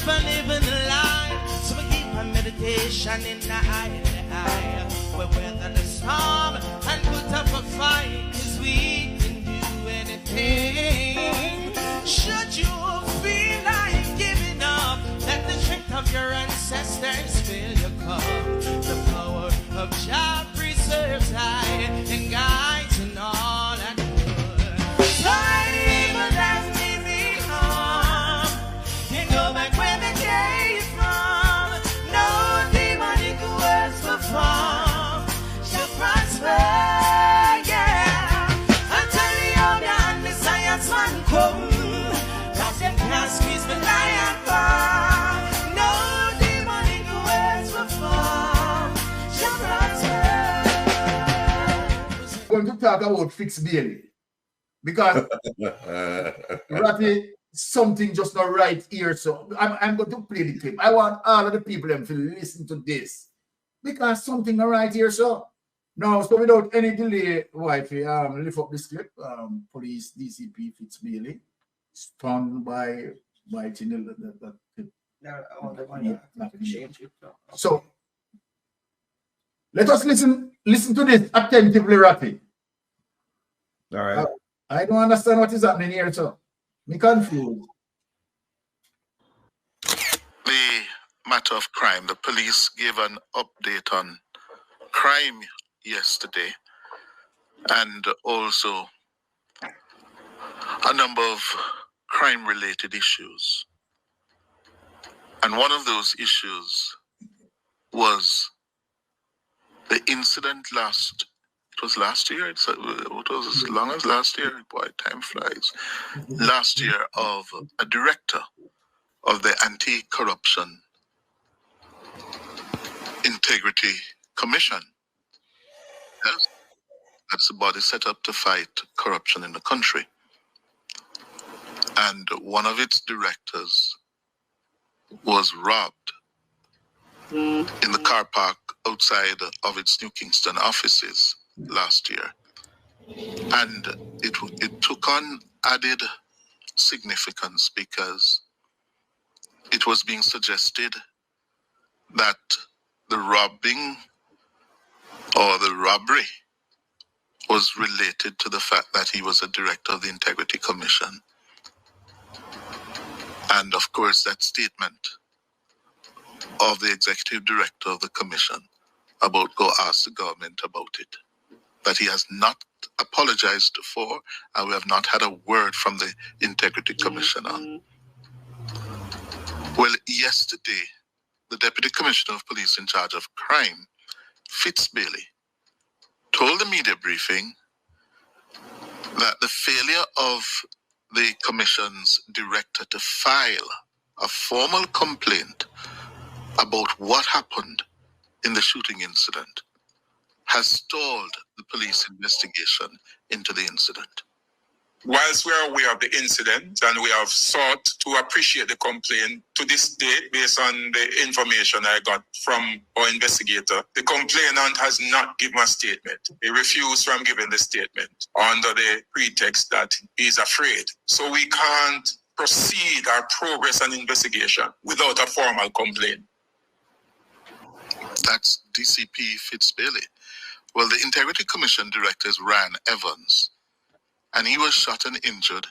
never living a lie. So we keep a meditation in the eye. We weather the storm and put up a fight, 'cause we can do anything. Should you feel like giving up, let the strength of your ancestors fill your cup. The power of Jah preserves I and guides in all that good. So any evil that may be harm, can go back where they came from. No demonic words perform shall prosper, yeah. Until the young and the science man come, cause them can't squeeze the lion bar. No demonic words perform shall prosper. I'm going to talk about Fitz Bailey because Ratty, something just not right here. So I'm going to play the clip. I want all of the people them to listen to this because something not right here. So now, so without any delay, wifey, lift up this clip. Police DCP Fitz Bailey, stunned by Chinil. So let us listen to this attentively, Ratty. All right. I don't understand what is happening here, so me confused. The matter of crime, the police gave an update on crime yesterday and also a number of crime-related issues. And one of those issues was the incident last year. It was as long as last year. Boy, time flies. Last year of a director of the Anti-Corruption Integrity Commission. Yes, that's a body set up to fight corruption in the country. And one of its directors was robbed in the car park outside of its New Kingston offices last year. And it took on added significance because it was being suggested that the robbing or the robbery was related to the fact that he was a director of the Integrity Commission. And of course, that statement of the executive director of the commission about go ask the government about it, that he has not apologized for, and we have not had a word from the Integrity Commission on. Well, yesterday, the Deputy Commissioner of Police in charge of crime, Fitz Bailey, told the media briefing that the failure of the Commission's director to file a formal complaint about what happened in the shooting incident has stalled the police investigation into the incident. Whilst we are aware of the incident and we have sought to appreciate the complaint, to this date, based on the information I got from our investigator, the complainant has not given a statement. He refused from giving the statement under the pretext that he's afraid. So we can't proceed our progress and investigation without a formal complaint. That's DCP Fitz Bailey. Well, the Integrity Commission director is Ryan Evans, and he was shot and injured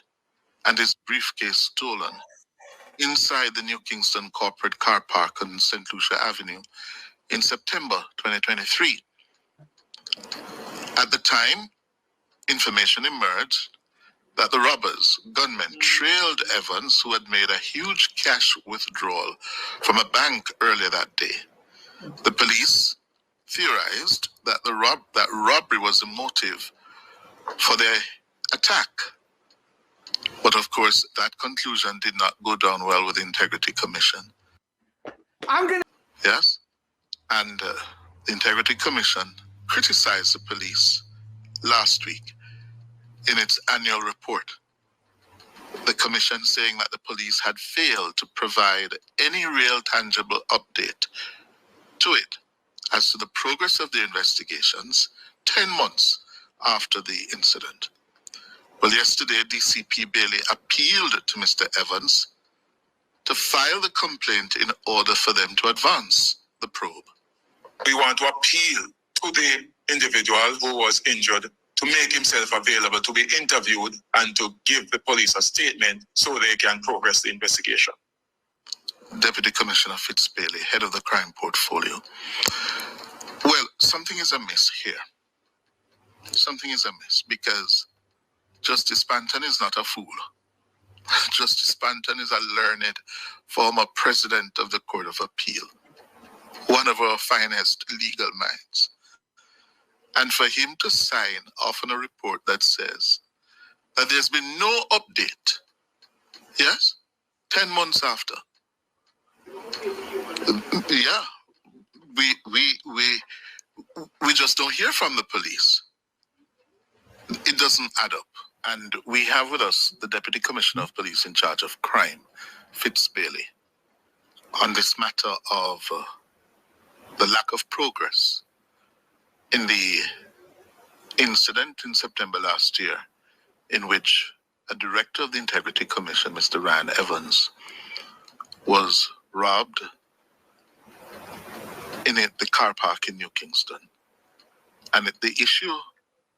and his briefcase stolen inside the New Kingston corporate car park on St. Lucia Avenue in September 2023. At the time, information emerged that the robbers, gunmen, trailed Evans, who had made a huge cash withdrawal from a bank earlier that day. The police theorized that that robbery was the motive for their attack. But of course, that conclusion did not go down well with the Integrity Commission. Yes? And the Integrity Commission criticized the police last week in its annual report. The commission saying that the police had failed to provide any real tangible update to it as to the progress of the investigations 10 months after the incident. Well, yesterday, DCP Bailey appealed to Mr. Evans to file the complaint in order for them to advance the probe. We want to appeal to the individual who was injured to make himself available to be interviewed and to give the police a statement so they can progress the investigation. Deputy Commissioner Fitz Bailey, head of the crime portfolio. Well, something is amiss here. Something is amiss because Justice Panton is not a fool. Justice Panton is a learned former president of the Court of Appeal, one of our finest legal minds. And for him to sign off on a report that says that there's been no update, yes, 10 months after, yeah, we just don't hear from the police. It doesn't add up. And we have with us the Deputy Commissioner of Police in charge of crime, Fitz Bailey, on this matter of the lack of progress in the incident in September last year in which a director of the Integrity Commission, Mr. Ryan Evans, was robbed in the car park in New Kingston. And the issue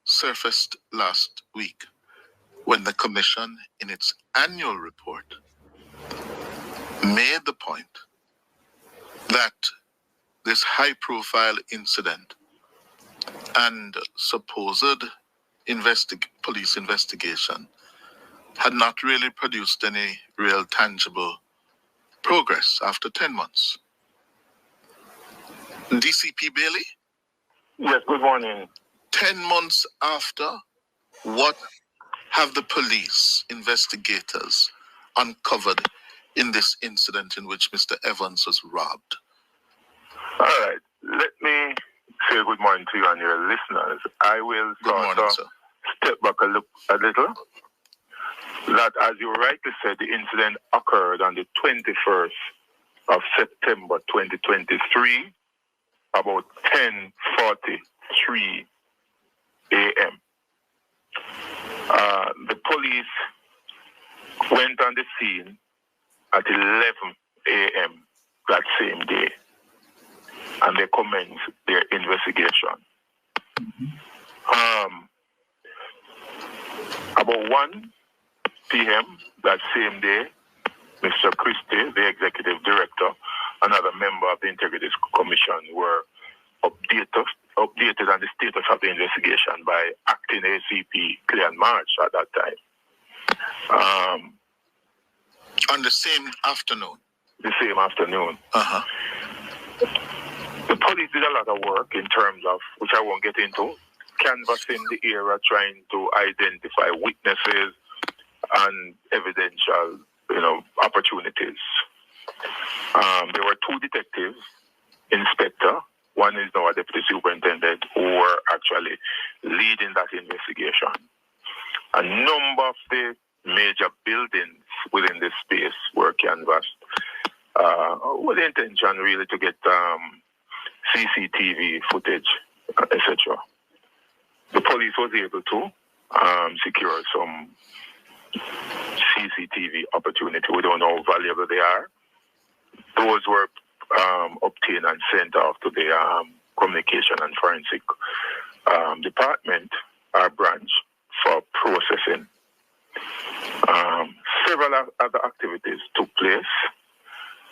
surfaced last week when the Commission, in its annual report, made the point that this high-profile incident and supposed police investigation had not really produced any real tangible progress after 10 months. DCP Bailey? Yes, good morning. 10 months after, what have the police investigators uncovered in this incident in which Mr. Evans was robbed? All right. Let me say good morning to you and your listeners. I will step back a little. That, as you rightly said, the incident occurred on the 21st of September 2023, about 10:43 a.m. The police went on the scene at 11 a.m. that same day, and they commenced their investigation. About 1 p.m. that same day, Mr. Christie, the executive director, another member of the Integrity Commission, were updated on the status of the investigation by acting ACP Clean March at that time. On the same afternoon? The same afternoon. Uh-huh. The police did a lot of work in terms of, which I won't get into, canvassing the area, trying to identify witnesses and evidential, opportunities. There were 2 detectives, inspector. One is now a deputy superintendent, who were actually leading that investigation. A number of the major buildings within this space were canvassed with the intention really to get CCTV footage, etc. The police was able to secure some CCTV opportunity. We don't know how valuable they are. Those were obtained and sent off to the communication and forensic department, our branch, for processing. Several other activities took place.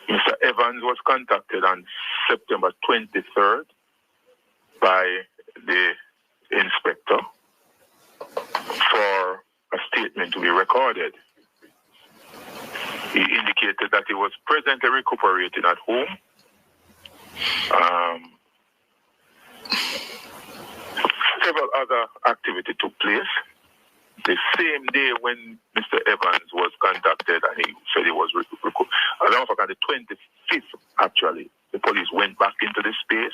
Mr. Evans was contacted on September 23rd by the inspector for a statement to be recorded. He indicated that he was presently recuperating at home. Several other activities took place. The same day when Mr. Evans was contacted and he said he was recuperating, on the 25th, actually, the police went back into the space.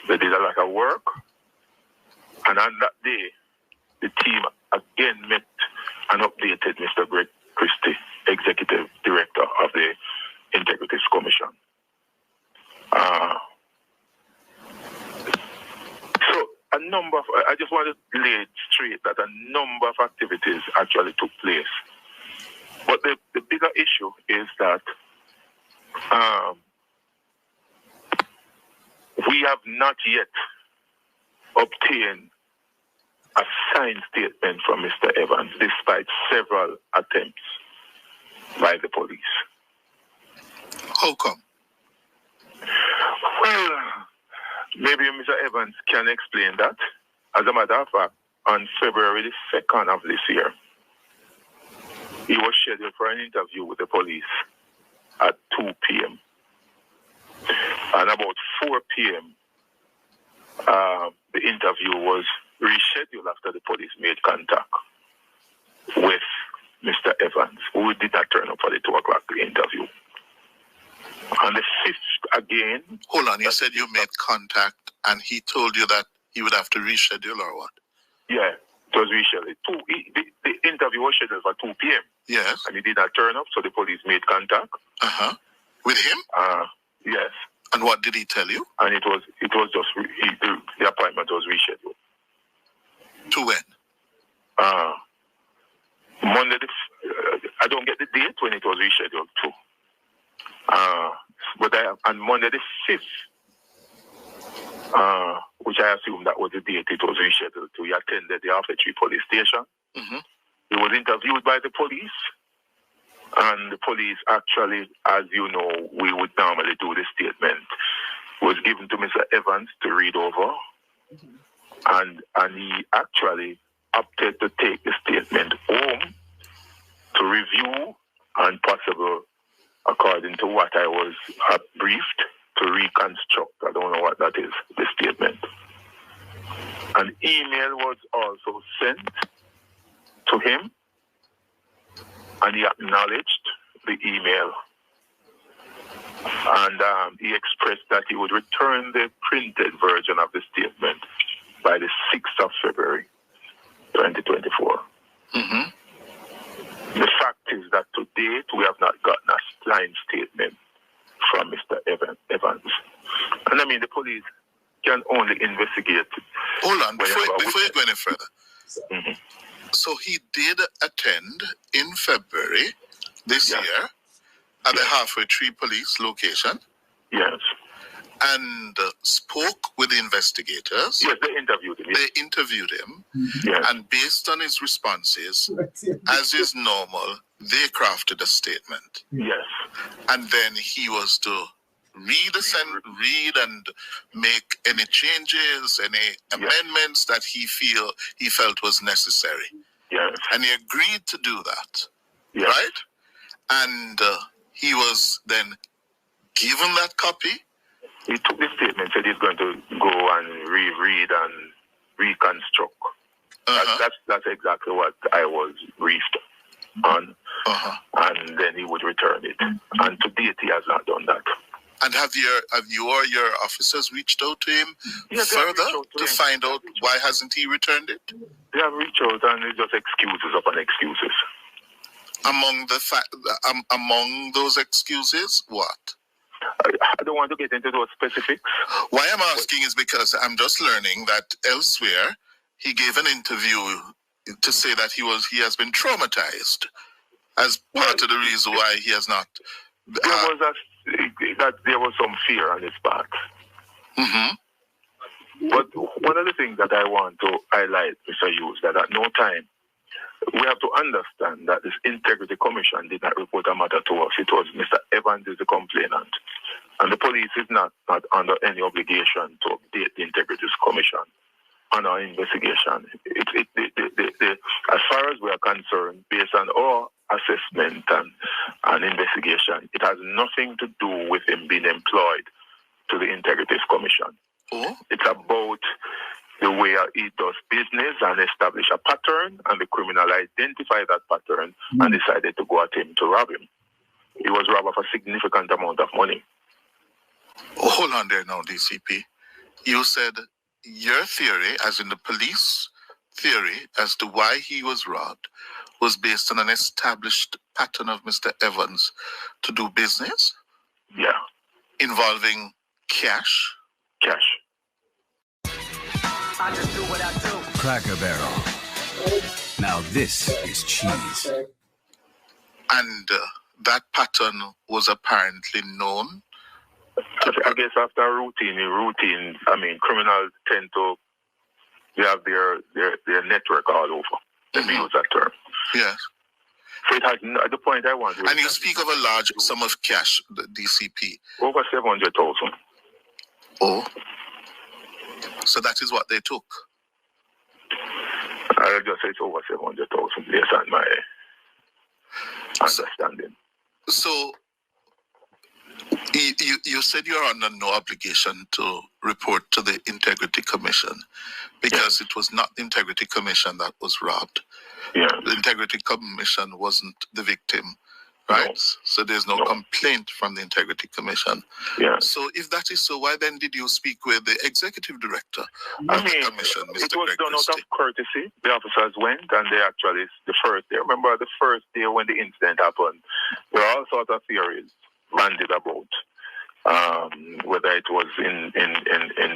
They did a lot of work. And on that day, the team again met and updated Mr. Greg Christie, Executive Director of the Integrity Commission. I just want to lay it straight that a number of activities actually took place. But the bigger issue is that We have not yet obtained a signed statement from Mr. Evans, despite several attempts by the police. How come? Well, maybe Mr. Evans can explain that. As a matter of fact, on February the 2nd of this year, he was scheduled for an interview with the police at 2 p.m. And about 4 p.m., the interview was rescheduled after the police made contact with Mr. Evans, who did not turn up for the 2 o'clock interview. On the 5th again... Hold on, you said you made contact and he told you that he would have to reschedule or what? Yeah, it was rescheduled. The interview was scheduled for 2 p.m. Yes. And he did not turn up, so the police made contact. With him? Yes. And what did he tell you? And it was just, the appointment was rescheduled. To when? Monday, I don't get the date when it was rescheduled to. But on Monday the 5th, which I assume that was the date it was rescheduled to, he attended the Alpha Tree police station. He was interviewed by the police. And the police actually, as you know, we would normally do the statement, was given to Mr. Evans to read over. And he actually opted to take the statement home to review and possible, according to what I was briefed, to reconstruct. I don't know what that is, the statement. An email was also sent to him, and he acknowledged the email. And he expressed that he would return the printed version of the statement by the 6th of February, 2024. The fact is that to date, we have not gotten a signed statement from Mr. Evans. And I mean, the police can only investigate. Hold on, before you go any further. So he did attend in February this year at the Halfway Tree Police location. Yes. And spoke with the investigators. Yes, they interviewed him. They interviewed him. Yes. And based on his responses, as is normal, they crafted a statement. Yes. And then he was to read and make any changes, any amendments that he felt was necessary. Yes. And he agreed to do that. Yes. Right? And he was then given that copy. He took the statement, said he's going to go and reread and reconstruct. That's exactly what I was briefed on. And then he would return it. And to date, he has not done that. And have you or your officers reached out to him further to find out why hasn't he returned it? They have reached out, and it's just excuses upon excuses. Among those excuses, what? I don't want to get into those specifics. Why I'm asking is because I'm just learning that elsewhere he gave an interview to say that he has been traumatized as part of the reason why he has not. There was some fear on his part. But one of the things that I want to highlight, Mr. Hughes, that at no time we have to understand that this Integrity Commission did not report a matter to us. It was Mr. Evans is the complainant. And the police is not under any obligation to update the Integrity Commission on our investigation. As far as we are concerned, based on our assessment and investigation, it has nothing to do with him being employed to the Integrity Commission. It's about the way he does business and establish a pattern, and the criminal identified that pattern and decided to go at him to rob him. He was robbed of a significant amount of money. Hold on there now, DCP. You said your theory, as in the police theory, as to why he was robbed was based on an established pattern of Mr. Evans to do business? Yeah. Involving cash? Cash. I just do what I do. Cracker Barrel. Now this is cheese. And that pattern was apparently known. I guess after routine, I mean, criminals tend to have their network all over. Let me use that term. Yes. So it has the point I want to. And you speak of a large sum of cash, the DCP. Over 700,000. Oh. So that is what they took. I'll just say it's over 700,000 based on my understanding. So you said you're under no obligation to report to the Integrity Commission because it was not the Integrity Commission that was robbed. Yeah. The Integrity Commission wasn't the victim, right? No. So there's no complaint from the Integrity Commission. Yeah. So if that is so, why then did you speak with the Executive Director of the Commission, Mr. It was done out of courtesy. The officers went and they actually, the first day, remember the first day when the incident happened, there were all sorts of theories bandied about. Whether it was in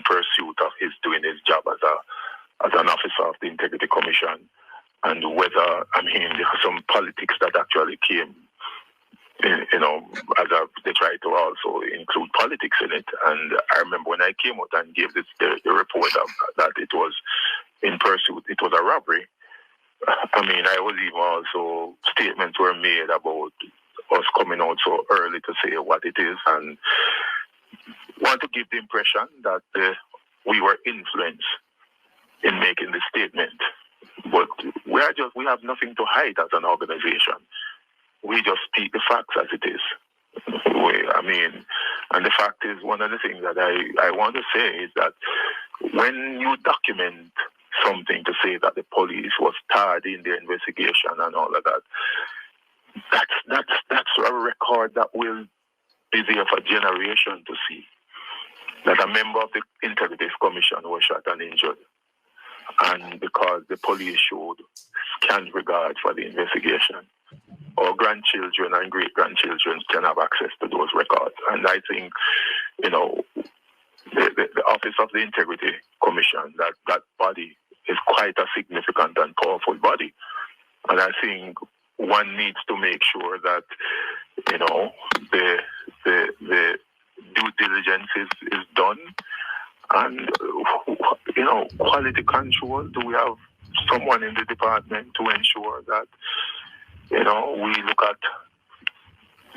pursuit of his doing his job as an officer of the Integrity Commission, and whether, I mean, there were some politics that actually came, they tried to also include politics in it. And I remember when I came out and gave the report that it was in pursuit, it was a robbery. I mean, I was even also, statements were made about us coming out so early to say what it is, and want to give the impression that we were influenced in making the statement. But we have nothing to hide as an organization. We just speak the facts as it is. And the fact is, one of the things that I want to say is that when you document something to say that the police was tardy in their investigation and all of that, that's a record that will be there for generation to see. That a member of the Integrity Commission was shot and injured. And because the police showed scant regard for the investigation, our grandchildren and great-grandchildren can have access to those records. And I think, the Office of the Integrity Commission, that body is quite a significant and powerful body. And I think one needs to make sure that, the due diligence is done. And, quality control, do we have someone in the department to ensure that, we look at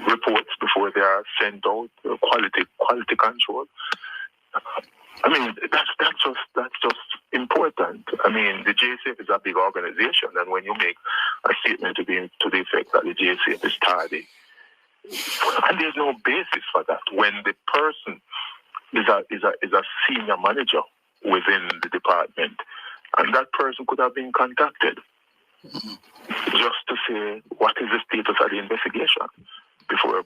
reports before they are sent out, quality control. I mean, that's just important. I mean, the JSF is a big organization, and when you make a statement to the effect that the JSF is tardy, and there's no basis for that when the person is a senior manager within the department, and that person could have been contacted just to say what is the status of the investigation before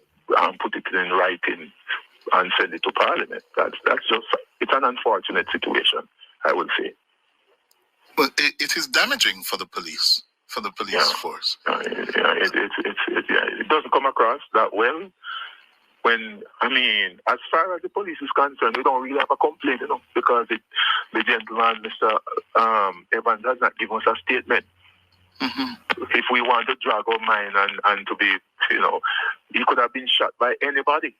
put it in writing and send it to Parliament. That's just, it's an unfortunate situation, I would say. But it is damaging for the police, force. It doesn't come across that well. When, as far as the police is concerned, we don't really have a complaint, because the gentleman, Mr. Evans, has not given us a statement. Mm-hmm. If we want to drag our mind and to be, he could have been shot by anybody.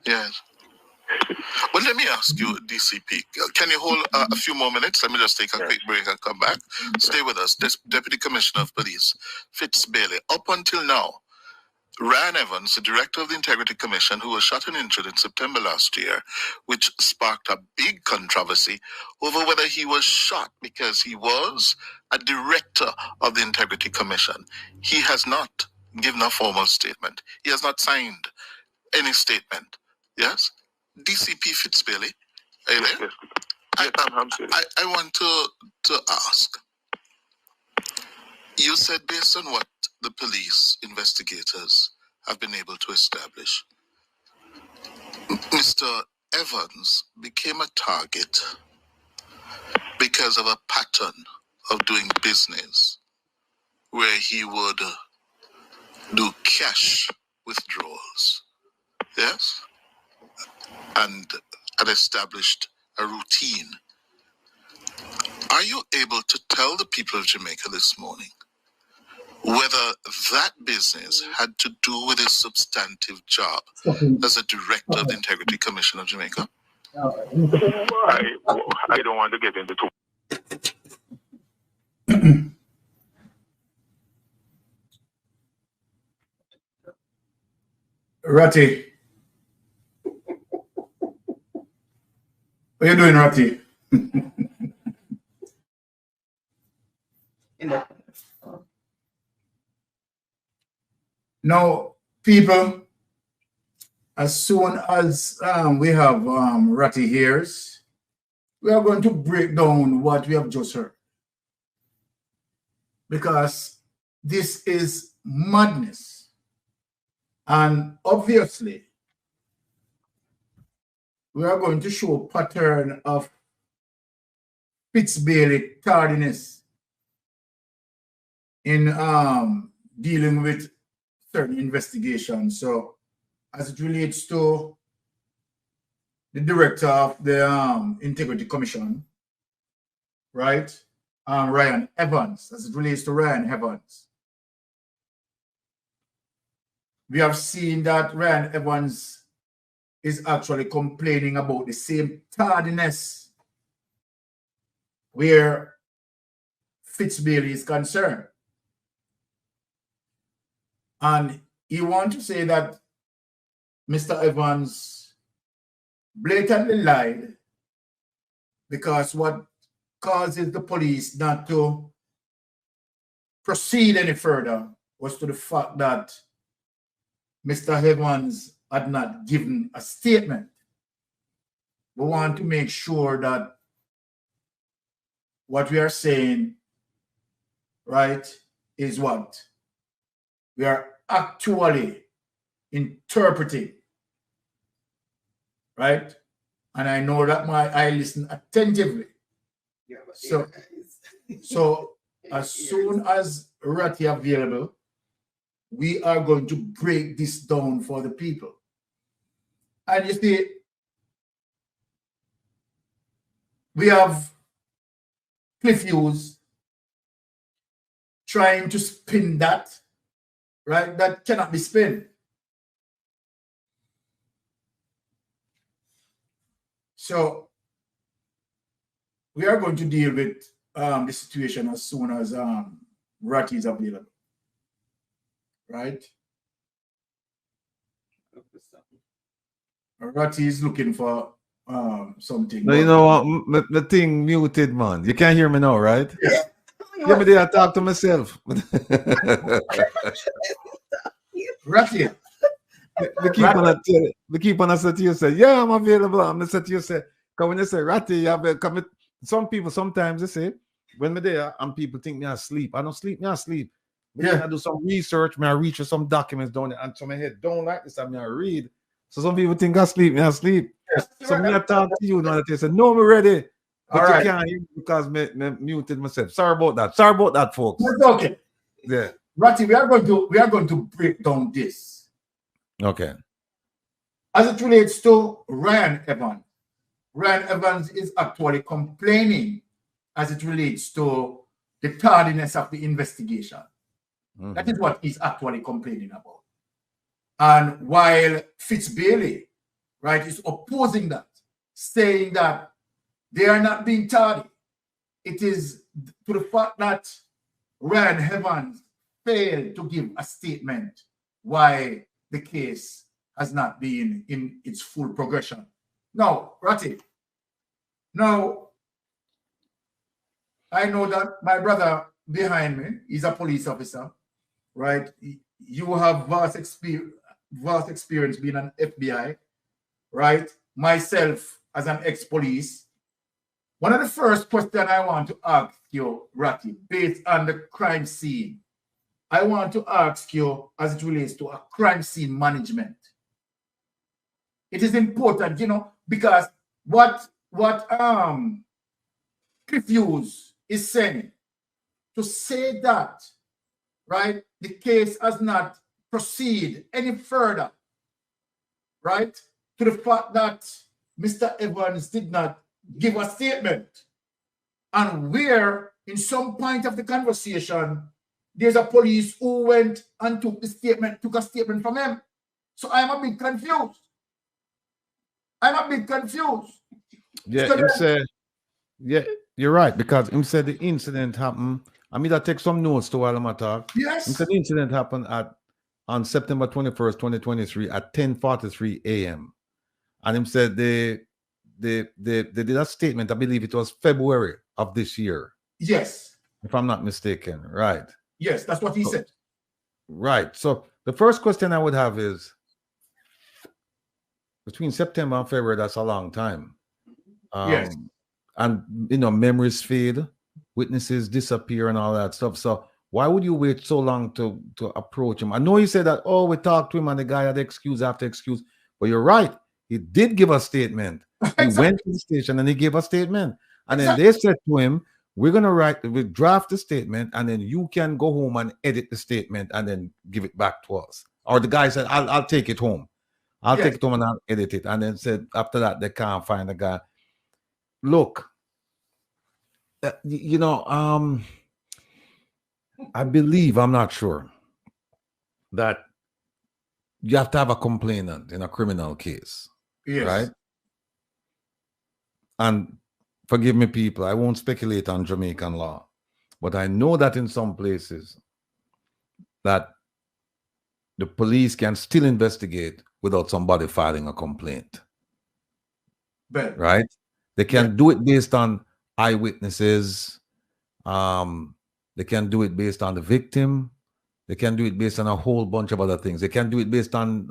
Yes. Well, let me ask you, DCP, can you hold a few more minutes? Let me just take a quick break and come back. Stay with us. Deputy Commissioner of Police, Fitz Bailey. Up until now, Ryan Evans, the director of the Integrity Commission, who was shot and injured in September last year, which sparked a big controversy over whether he was shot because he was a director of the Integrity Commission. He has not given a formal statement. He has not signed any statement. Yes? DCP Fitz Bailey, are you there? Yes, I want to ask. You said based on what the police investigators have been able to establish, Mr. Evans became a target because of a pattern of doing business where he would do cash withdrawals. Yes? And had established a routine. Are you able to tell the people of Jamaica this morning whether that business had to do with his substantive job as a director of the Integrity Commission of Jamaica? I don't want to get into too. Ratty. What are you doing, Ratty? Now, people, as soon as we have Ratty hears, we are going to break down what we have just heard. Because this is madness. And obviously, we are going to show a pattern of Fitz Bailey tardiness in dealing with certain investigations. So, as it relates to the director of the Integrity Commission, right? Ryan Evans, as it relates to Ryan Evans. We have seen that Ryan Evans is actually complaining about the same tardiness where Fitz Bailey is concerned. And he wants to say that Mr. Evans blatantly lied because what causes the police not to proceed any further was to the fact that Mr. Evans had not given a statement. We want to make sure that what we are saying, right, is what we are actually interpreting, right? And I know that I listen attentively. Yeah, so as soon as Ratty available, we are going to break this down for the people. And you see, we have Cliff Hughes trying to spin that, right? That cannot be spun. So we are going to deal with the situation as soon as Ratty is available, right? Ratty is looking for something. No, you know what? The thing muted, man. You can't hear me now, right? Yeah. Give me there, I talk to myself. Ratty. We keep on say to you, say, yeah, I'm available. I'm gonna say to you, say, because when you say Ratty, you have come. Some people sometimes they say, when me there and people think me asleep. I don't sleep, me asleep. Yeah. I do some research, me I reach for some documents down there, and so my head don't like this, and me I read. So some people think I sleep, me asleep. Yes. So me I talk to you now that they say, no, me ready. But All you right. can't hear me because me muted myself. Sorry about that. Sorry about that, folks. That's okay. Yeah. Ratty, we are going to break down this. Okay. As it relates to Ryan Evans. Ryan Evans is actually complaining as it relates to the tardiness of the investigation. Mm-hmm. That is what he's actually complaining about. And while Fitz Bailey, right, is opposing that, saying that they are not being tardy. It is to the fact that Ryan Evans failed to give a statement why the case has not been in its full progression. Now, Ratty, now, I know that my brother behind me is a police officer, right? You have vast experience being an FBI, right? Myself as an ex-police. One of the first questions I want to ask you, Ratty, based on the crime scene, I want to ask you as it relates to a crime scene management. It is important, you know, because what Cliff Hughes is saying, to say that, right, the case has not proceeded any further, right, to the fact that Mr. Evans did not give a statement, and where in some point of the conversation there's a police who went and took a statement from him. So I'm a bit confused. Yeah, So him say, yeah, you're right, because him said the incident happened. I mean, I take some notes to while I'm talk. yes. Him said the incident happened on September 21st, 2023 at 10:43 a.m. And him said they did a statement, I believe it was February of this year. Yes. If I'm not mistaken, right? Yes, that's what he said. Right. So the first question I would have is, between September and February, that's a long time. Yes. And memories fade, witnesses disappear, and all that stuff. So why would you wait so long to approach him? I know you said that, oh, we talked to him and the guy had excuse after excuse, but you're right. He did give a statement. He went to the station and he gave a statement. And then they said to him, we draft the statement, and then you can go home and edit the statement and then give it back to us. Or the guy said, I'll take it home. I'll take it home and I'll edit it. And then said after that, they can't find the guy. Look, I believe, I'm not sure, that you have to have a complainant in a criminal case. Yes. Right? And forgive me, people, I won't speculate on Jamaican law, but I know that in some places that the police can still investigate without somebody filing a complaint. Right? They can do it based on eyewitnesses. They can do it based on the victim. They can do it based on a whole bunch of other things. They can do it based on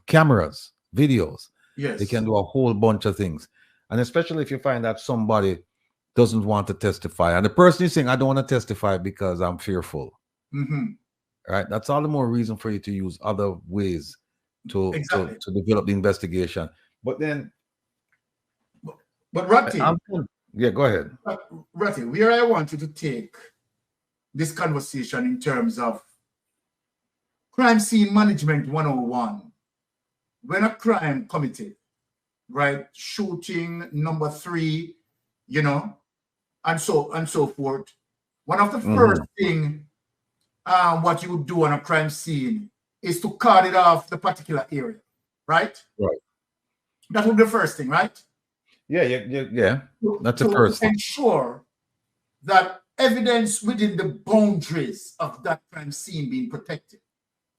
cameras, videos. Yes. They can do a whole bunch of things. And especially if you find that somebody doesn't want to testify, and the person is saying, I don't want to testify because I'm fearful. Mm-hmm. Right? That's all the more reason for you to use other ways to develop the investigation. But then, but Ratty, yeah, go ahead. Ratty, where I want you to take this conversation in terms of crime scene management 101. When a crime committed, right, shooting, number 3, and so forth, one of the first thing what you would do on a crime scene is to cut it off the particular area, right? Right. That would be the first thing, right? Yeah. That's the first thing. Ensure that evidence within the boundaries of that crime scene being protected.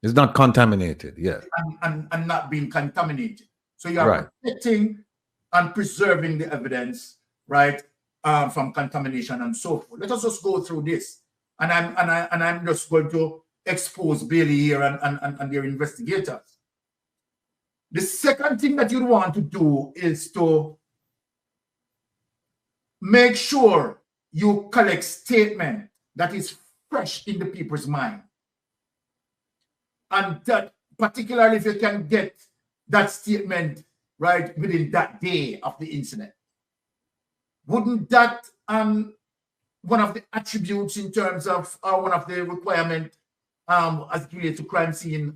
It's not contaminated, yeah. And not being contaminated. So you are protecting and preserving the evidence, right, from contamination and so forth. Let us just go through this. And I'm just going to expose Bailey here and their investigators. The second thing that you want to do is to make sure you collect statement that is fresh in the people's mind. And that, particularly if you can get that statement right within that day of the incident. Wouldn't that one of the attributes in terms of one of the requirement as it relates to crime scene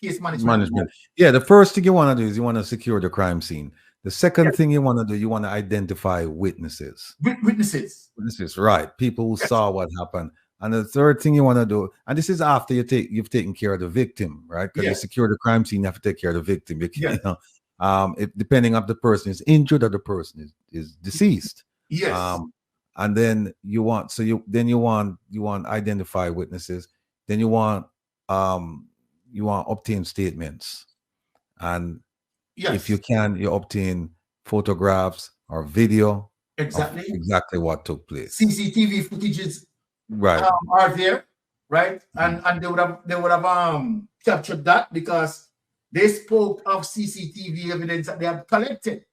case management? Yeah, the first thing you want to do is you want to secure the crime scene. The second thing you want to do, you want to identify witnesses. Witnesses, right. People who saw what happened. And the third thing you want to do, and this is after you've taken care of the victim, right? Because you secure the crime scene, you have to take care of the victim. If depending on the person is injured or the person is deceased. Yes. And then you want identify witnesses. Then you want obtain statements, and if you can, you obtain photographs or video exactly what took place. CCTV footages right are there, right? And they would have captured that because they spoke of CCTV evidence that they have collected.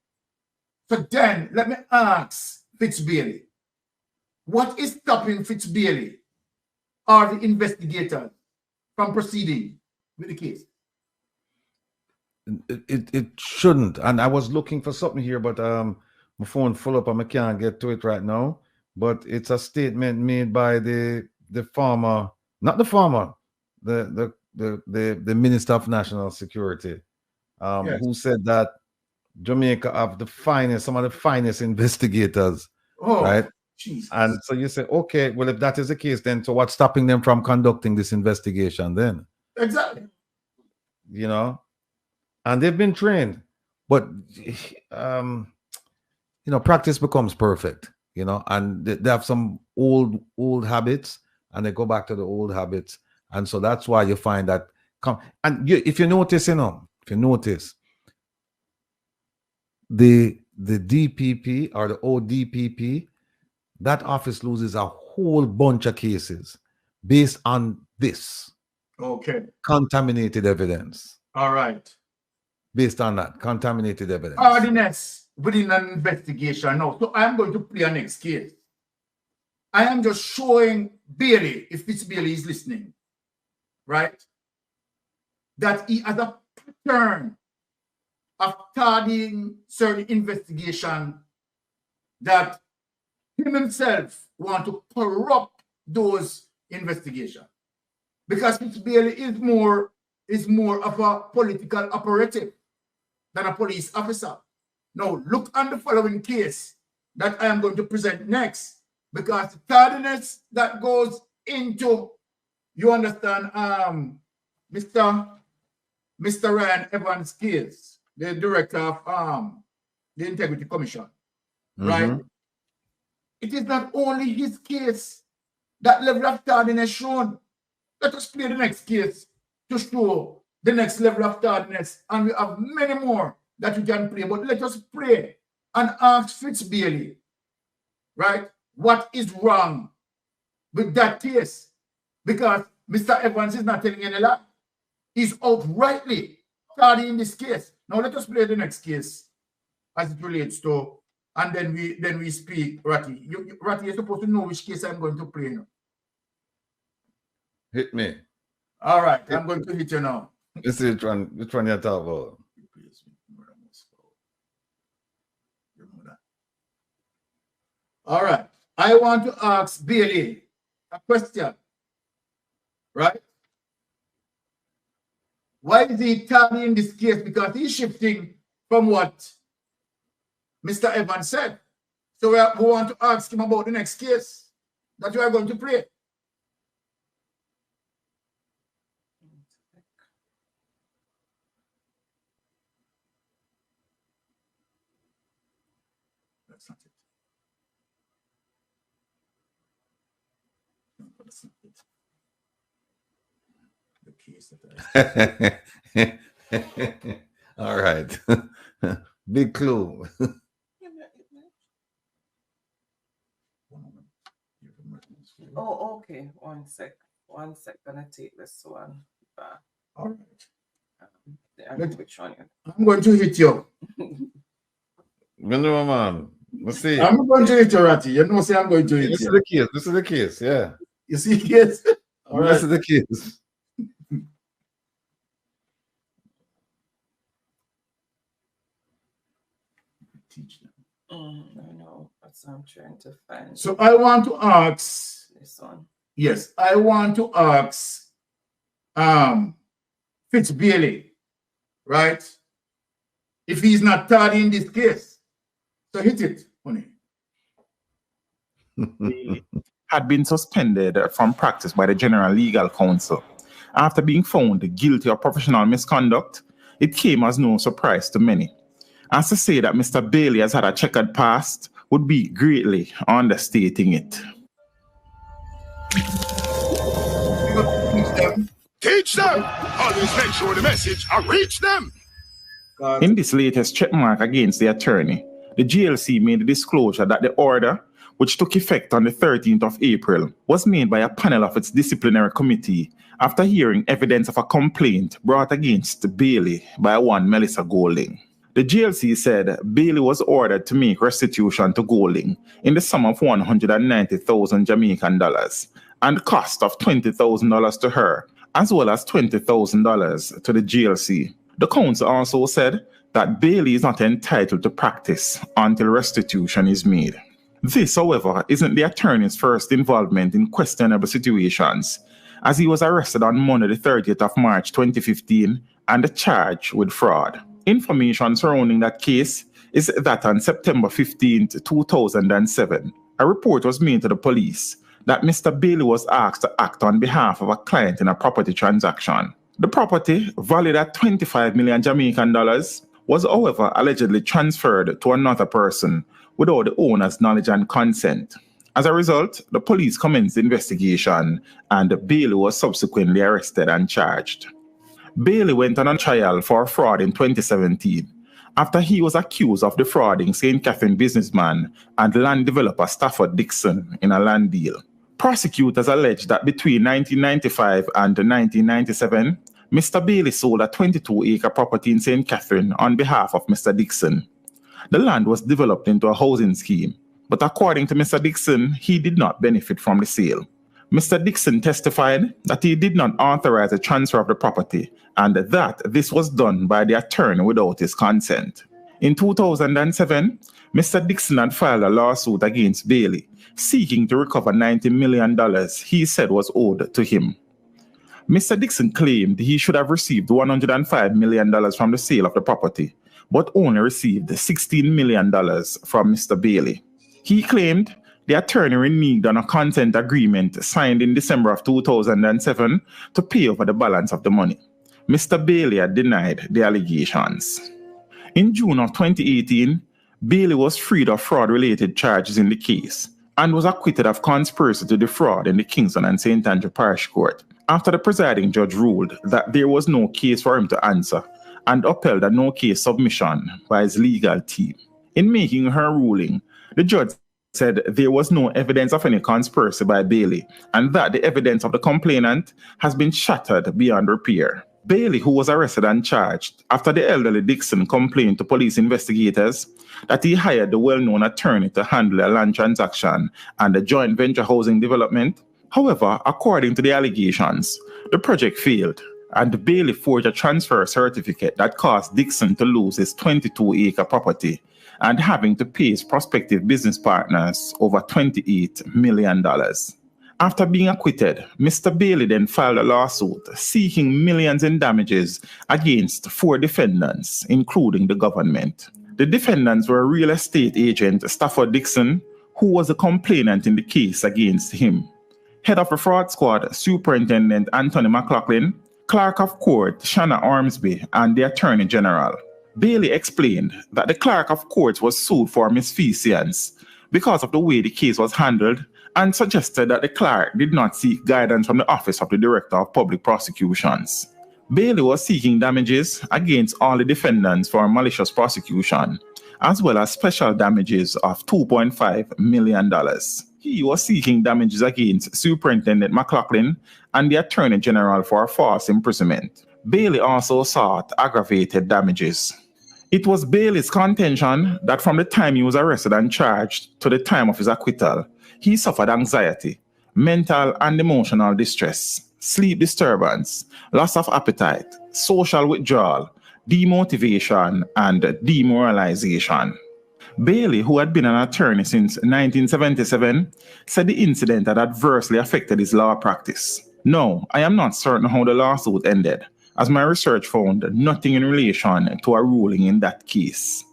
So then let me ask Fitz Bailey, what is stopping Fitz Bailey or the investigators from proceeding with the case? It shouldn't. And I was looking for something here, but my phone full up and I can't get to it right now. But it's a statement made by the former, not the former, the Minister of National Security, who said that Jamaica have some of the finest investigators, right? Jesus. And so you say, okay, well, if that is the case, then so what's stopping them from conducting this investigation then? Exactly. You know, and they've been trained, but practice becomes perfect, and they have some old habits, and they go back to the old habits, and so that's why you find that if you notice, the DPP or the ODPP, that office loses a whole bunch of cases based on this. Okay. Contaminated evidence. All right. Based on that, contaminated evidence. Hardiness within an investigation now. So I'm going to play a next case. I am just showing Bailey, if Fitz Bailey is listening, right, that he has a pattern of starting certain investigation that him himself want to corrupt those investigations. Because Fitz Bailey is more of a political operative than a police officer. Now, look on the following case that I am going to present next, because the tardiness that goes into, you understand, Mr. Ryan Evans' case, the director of the Integrity Commission, right? It is not only his case that level of tardiness shown. Let us play the next case to show the next level of tardiness, and we have many more that we can play. But let us pray and ask Fitz Bailey, right, what is wrong with that case? Because Mr. Evans is not telling any lie. He's outrightly tardy in this case. Now let us play the next case as it relates to, and then we speak. Ratty, Ratty, you're supposed to know which case I'm going to play now. Hit me. All right, I'm going to hit you now. This is which one you're talking about. All right, I want to ask Bailey a question, right? Why is he tardy in this case? Because he's shifting from what Mr. Evans said. So we want to ask him about the next case that we are going to play. That's not it. No, that's not it. The case that All right. Big clue. Oh, okay. One sec. Gonna take this one back. All right. Which one? I'm going to hit you. Man. Let's see. I'm going to hit you, Ratty. You know, say I'm going to hit This you. is the case. Yeah. You see, yes. All right. This is the case. Teach them. I know, but I'm trying to find. So I want to ask this one. Yes, I want to ask Fitz Bailey, right? If he's not tardy in this case. So hit it, honey. He had been suspended from practice by the General Legal Counsel. After being found guilty of professional misconduct, it came as no surprise to many. As to say that Mr. Bailey has had a checkered past would be greatly understating it. Teach them! Always make sure the message I reach them! In this latest checkmark against the attorney, the GLC made the disclosure that the order, which took effect on the 13th of April, was made by a panel of its disciplinary committee after hearing evidence of a complaint brought against Bailey by one Melissa Golding. The GLC said Bailey was ordered to make restitution to Golding in the sum of 190,000 Jamaican dollars and the cost of $20,000 to her, as well as $20,000 to the GLC. The council also said that Bailey is not entitled to practice until restitution is made. This, however, isn't the attorney's first involvement in questionable situations, as he was arrested on Monday, the 30th of March 2015 and charged with fraud. Information surrounding that case is that on September 15, 2007, a report was made to the police that Mr. Bailey was asked to act on behalf of a client in a property transaction. The property, valued at 25 million Jamaican dollars, was however allegedly transferred to another person without the owner's knowledge and consent. As a result, the police commenced the investigation and Bailey was subsequently arrested and charged. Bailey went on a trial for fraud in 2017 after he was accused of defrauding St. Catherine businessman and land developer Stafford Dixon in a land deal. Prosecutors alleged that between 1995 and 1997, Mr. Bailey sold a 22-acre property in St. Catherine on behalf of Mr. Dixon. The land was developed into a housing scheme, but according to Mr. Dixon, he did not benefit from the sale. Mr. Dixon testified that he did not authorize the transfer of the property and that this was done by the attorney without his consent. In 2007, Mr. Dixon had filed a lawsuit against Bailey, seeking to recover $90 million he said was owed to him. Mr. Dixon claimed he should have received $105 million from the sale of the property, but only received $16 million from Mr. Bailey. He claimed the attorney reneged on a consent agreement signed in December of 2007 to pay over the balance of the money. Mr. Bailey had denied the allegations. In June of 2018, Bailey was freed of fraud-related charges in the case and was acquitted of conspiracy to defraud in the Kingston and St. Andrew Parish Court after the presiding judge ruled that there was no case for him to answer and upheld a no-case submission by his legal team. In making her ruling, the judge said there was no evidence of any conspiracy by Bailey and that the evidence of the complainant has been shattered beyond repair. Bailey, who was arrested and charged after the elderly Dixon complained to police investigators that he hired the well-known attorney to handle a land transaction and a joint venture housing development. However, according to the allegations, the project failed and Bailey forged a transfer certificate that caused Dixon to lose his 22-acre property and having to pay his prospective business partners over $28 million. After being acquitted, Mr. Bailey then filed a lawsuit seeking millions in damages against 4 defendants, including the government. The defendants were real estate agent Stafford Dixon, who was a complainant in the case against him, head of the fraud squad Superintendent Anthony McLaughlin, clerk of court Shanna Ormsby, and the Attorney General. Bailey explained that the clerk of court was sued for misfeasance because of the way the case was handled and suggested that the clerk did not seek guidance from the Office of the Director of Public Prosecutions. Bailey was seeking damages against all the defendants for malicious prosecution, as well as special damages of $2.5 million. He was seeking damages against Superintendent McLaughlin and the Attorney General for false imprisonment. Bailey also sought aggravated damages. It was Bailey's contention that from the time he was arrested and charged to the time of his acquittal, he suffered anxiety, mental and emotional distress, sleep disturbance, loss of appetite, social withdrawal, demotivation, and demoralization. Bailey, who had been an attorney since 1977, said the incident had adversely affected his law practice. No, I am not certain how the lawsuit ended, as my research found nothing in relation to a ruling in that case.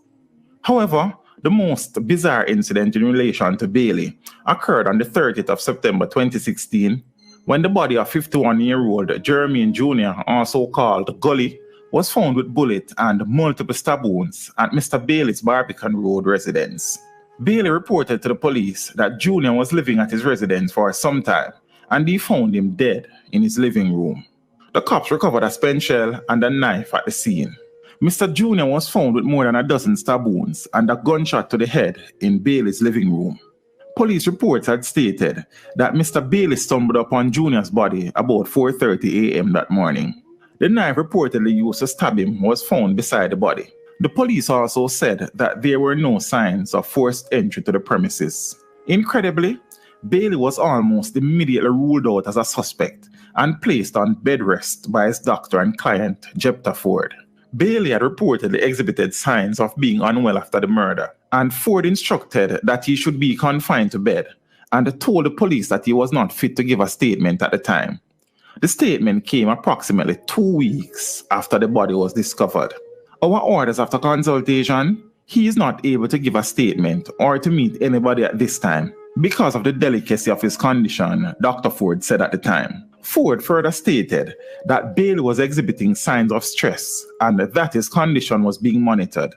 However, the most bizarre incident in relation to Bailey occurred on the 30th of September 2016, when the body of 51-year-old Jermaine Jr., also called Gully, was found with bullet and multiple stab wounds at Mr. Bailey's Barbican Road residence. Bailey reported to the police that Jr. was living at his residence for some time, and he found him dead in his living room. The cops recovered a spent shell and a knife at the scene. Mr. Jr. was found with more than a dozen stab wounds and a gunshot to the head in Bailey's living room. Police reports had stated that Mr. Bailey stumbled upon Jr.'s body about 4:30 a.m. that morning. The knife reportedly used to stab him was found beside the body. The police also said that there were no signs of forced entry to the premises. Incredibly, Bailey was almost immediately ruled out as a suspect and placed on bed rest by his doctor and client, Jepta Ford. Bailey had reportedly exhibited signs of being unwell after the murder, and Ford instructed that he should be confined to bed and told the police that he was not fit to give a statement at the time. The statement came approximately 2 weeks after the body was discovered. Our orders after consultation, he is not able to give a statement or to meet anybody at this time. because of the delicacy of his condition, Dr. Ford said at the time. Ford further stated that Bailey was exhibiting signs of stress and that his condition was being monitored.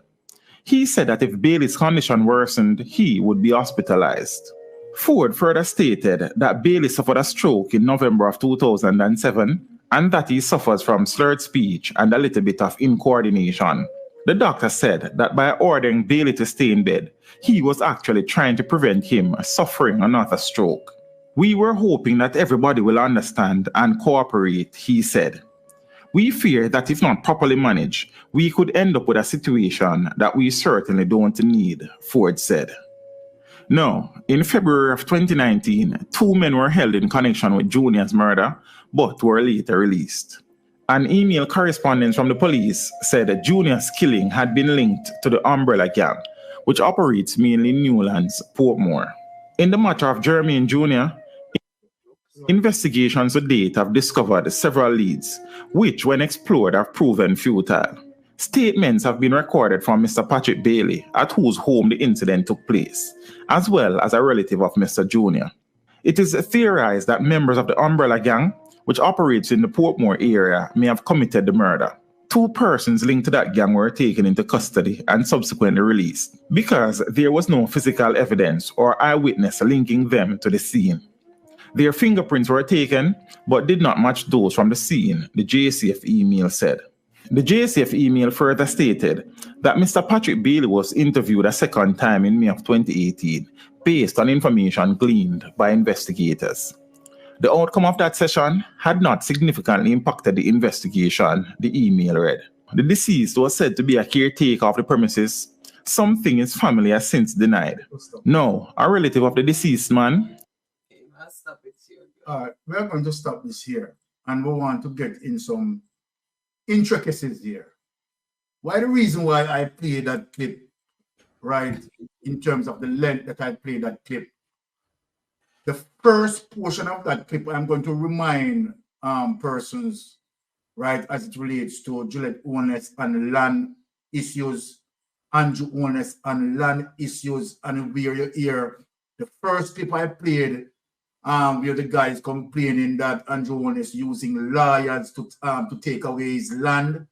He said that if Bailey's condition worsened, he would be hospitalized. Ford further stated that Bailey suffered a stroke in November of 2007 and that he suffers from slurred speech and a little bit of incoordination. The doctor said that by ordering Bailey to stay in bed, he was actually trying to prevent him suffering another stroke. We were hoping that everybody will understand and cooperate, he said. We fear that if not properly managed, we could end up with a situation that we certainly don't need, Ford said. Now, in February of 2019, 2 men were held in connection with Junior's murder, but were later released. An email correspondence from the police said that Junior's killing had been linked to the Umbrella Gang, which operates mainly in Newlands, Portmore. In the matter of Jermaine Jr., investigations to date have discovered several leads, which when explored have proven futile. Statements have been recorded from Mr. Patrick Bailey, at whose home the incident took place, as well as a relative of Mr. Jr. It is theorized that members of the Umbrella Gang, which operates in the Portmore area, may have committed the murder. 2 persons linked to that gang were taken into custody and subsequently released, because there was no physical evidence or eyewitness linking them to the scene. Their fingerprints were taken, but did not match those from the scene, the JCF email said. The JCF email further stated that Mr. Patrick Bailey was interviewed a second time in May of 2018, based on information gleaned by investigators. The outcome of that session had not significantly impacted the investigation, the email read. The deceased was said to be a caretaker of the premises, something his family has since denied. Now, a relative of the deceased man. All right, we're going to stop this here, and we want to get in some intricacies here. Why the reason why I played that clip, right, in terms of the length that I played that clip. The first portion of that clip, I'm going to remind persons, right, as it relates to Gillette owners and land issues, Andrew owners and land issues, and where you hear the first clip I played, where the guy is complaining that Andrew Owen is using lawyers to take away his land.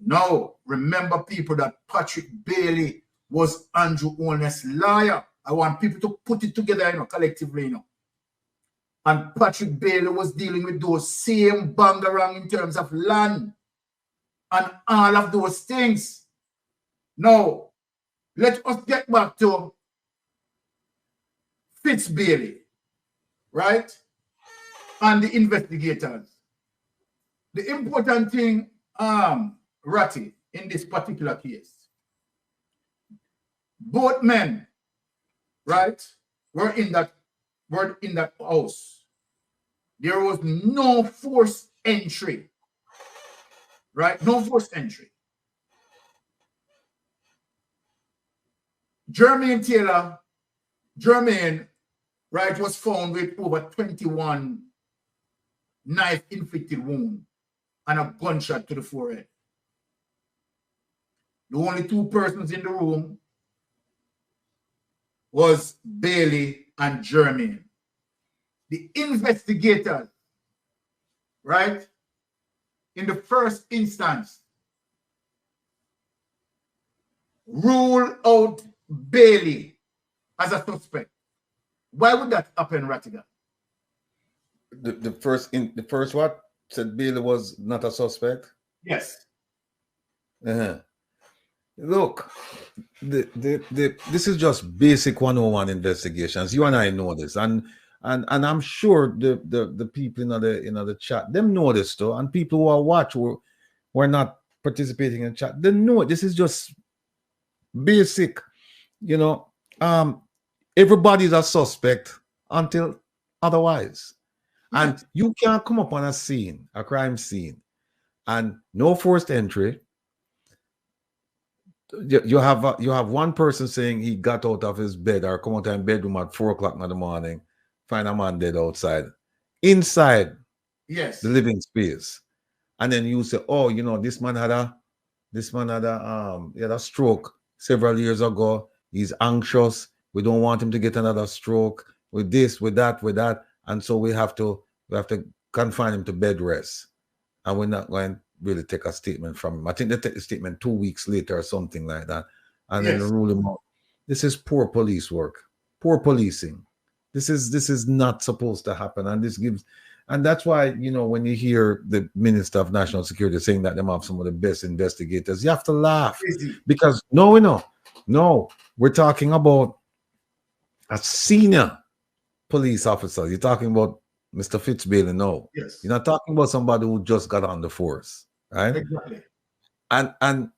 No, remember people that Patrick Bailey was Andrew Owen's lawyer. I want people to put it together, collectively, And Patrick Bailey was dealing with those same bangarang in terms of land and all of those things. Now, let us get back to Fitz Bailey. Right? And the investigators. The important thing, Ratty, in this particular case, both men, right, were in that house. There was no forced entry. Right? No forced entry. Jermaine, right, was found with over 21 knife-inflicted wounds and a gunshot to the forehead. The only 2 persons in the room was Bailey and Jermaine. The investigators, right, in the first instance, ruled out Bailey as a suspect. Why would that happen, Rattigan? The first what said Bailey was not a suspect? Yes. Look, this is just basic 101 investigations. You and I know this, and I'm sure the people in the chat, them know this too, and people who are watch who are not participating in the chat, they know this is just basic, everybody's a suspect until otherwise. And you can't come up on a crime scene, and no forced entry. You have one person saying he got out of his bed or come out of his bedroom at 4 o'clock in the morning, find a man dead outside, inside the living space. And then you say, oh, this man had a stroke several years ago. He's anxious. We don't want him to get another stroke. with this, with that, and so we have to confine him to bed rest, and we're not going to really take a statement from him. I think they take the statement 2 weeks later or something like that, and then rule him out. This is poor police work, poor policing. This is not supposed to happen, and this gives, and that's why, you know, when you hear the Minister of National Security saying that they have some of the best investigators, you have to laugh, because no, we're talking about a senior police officer. You're talking about Mr. Fitz Bailey. No, yes, you're not talking about somebody who just got on the force, right? Exactly. And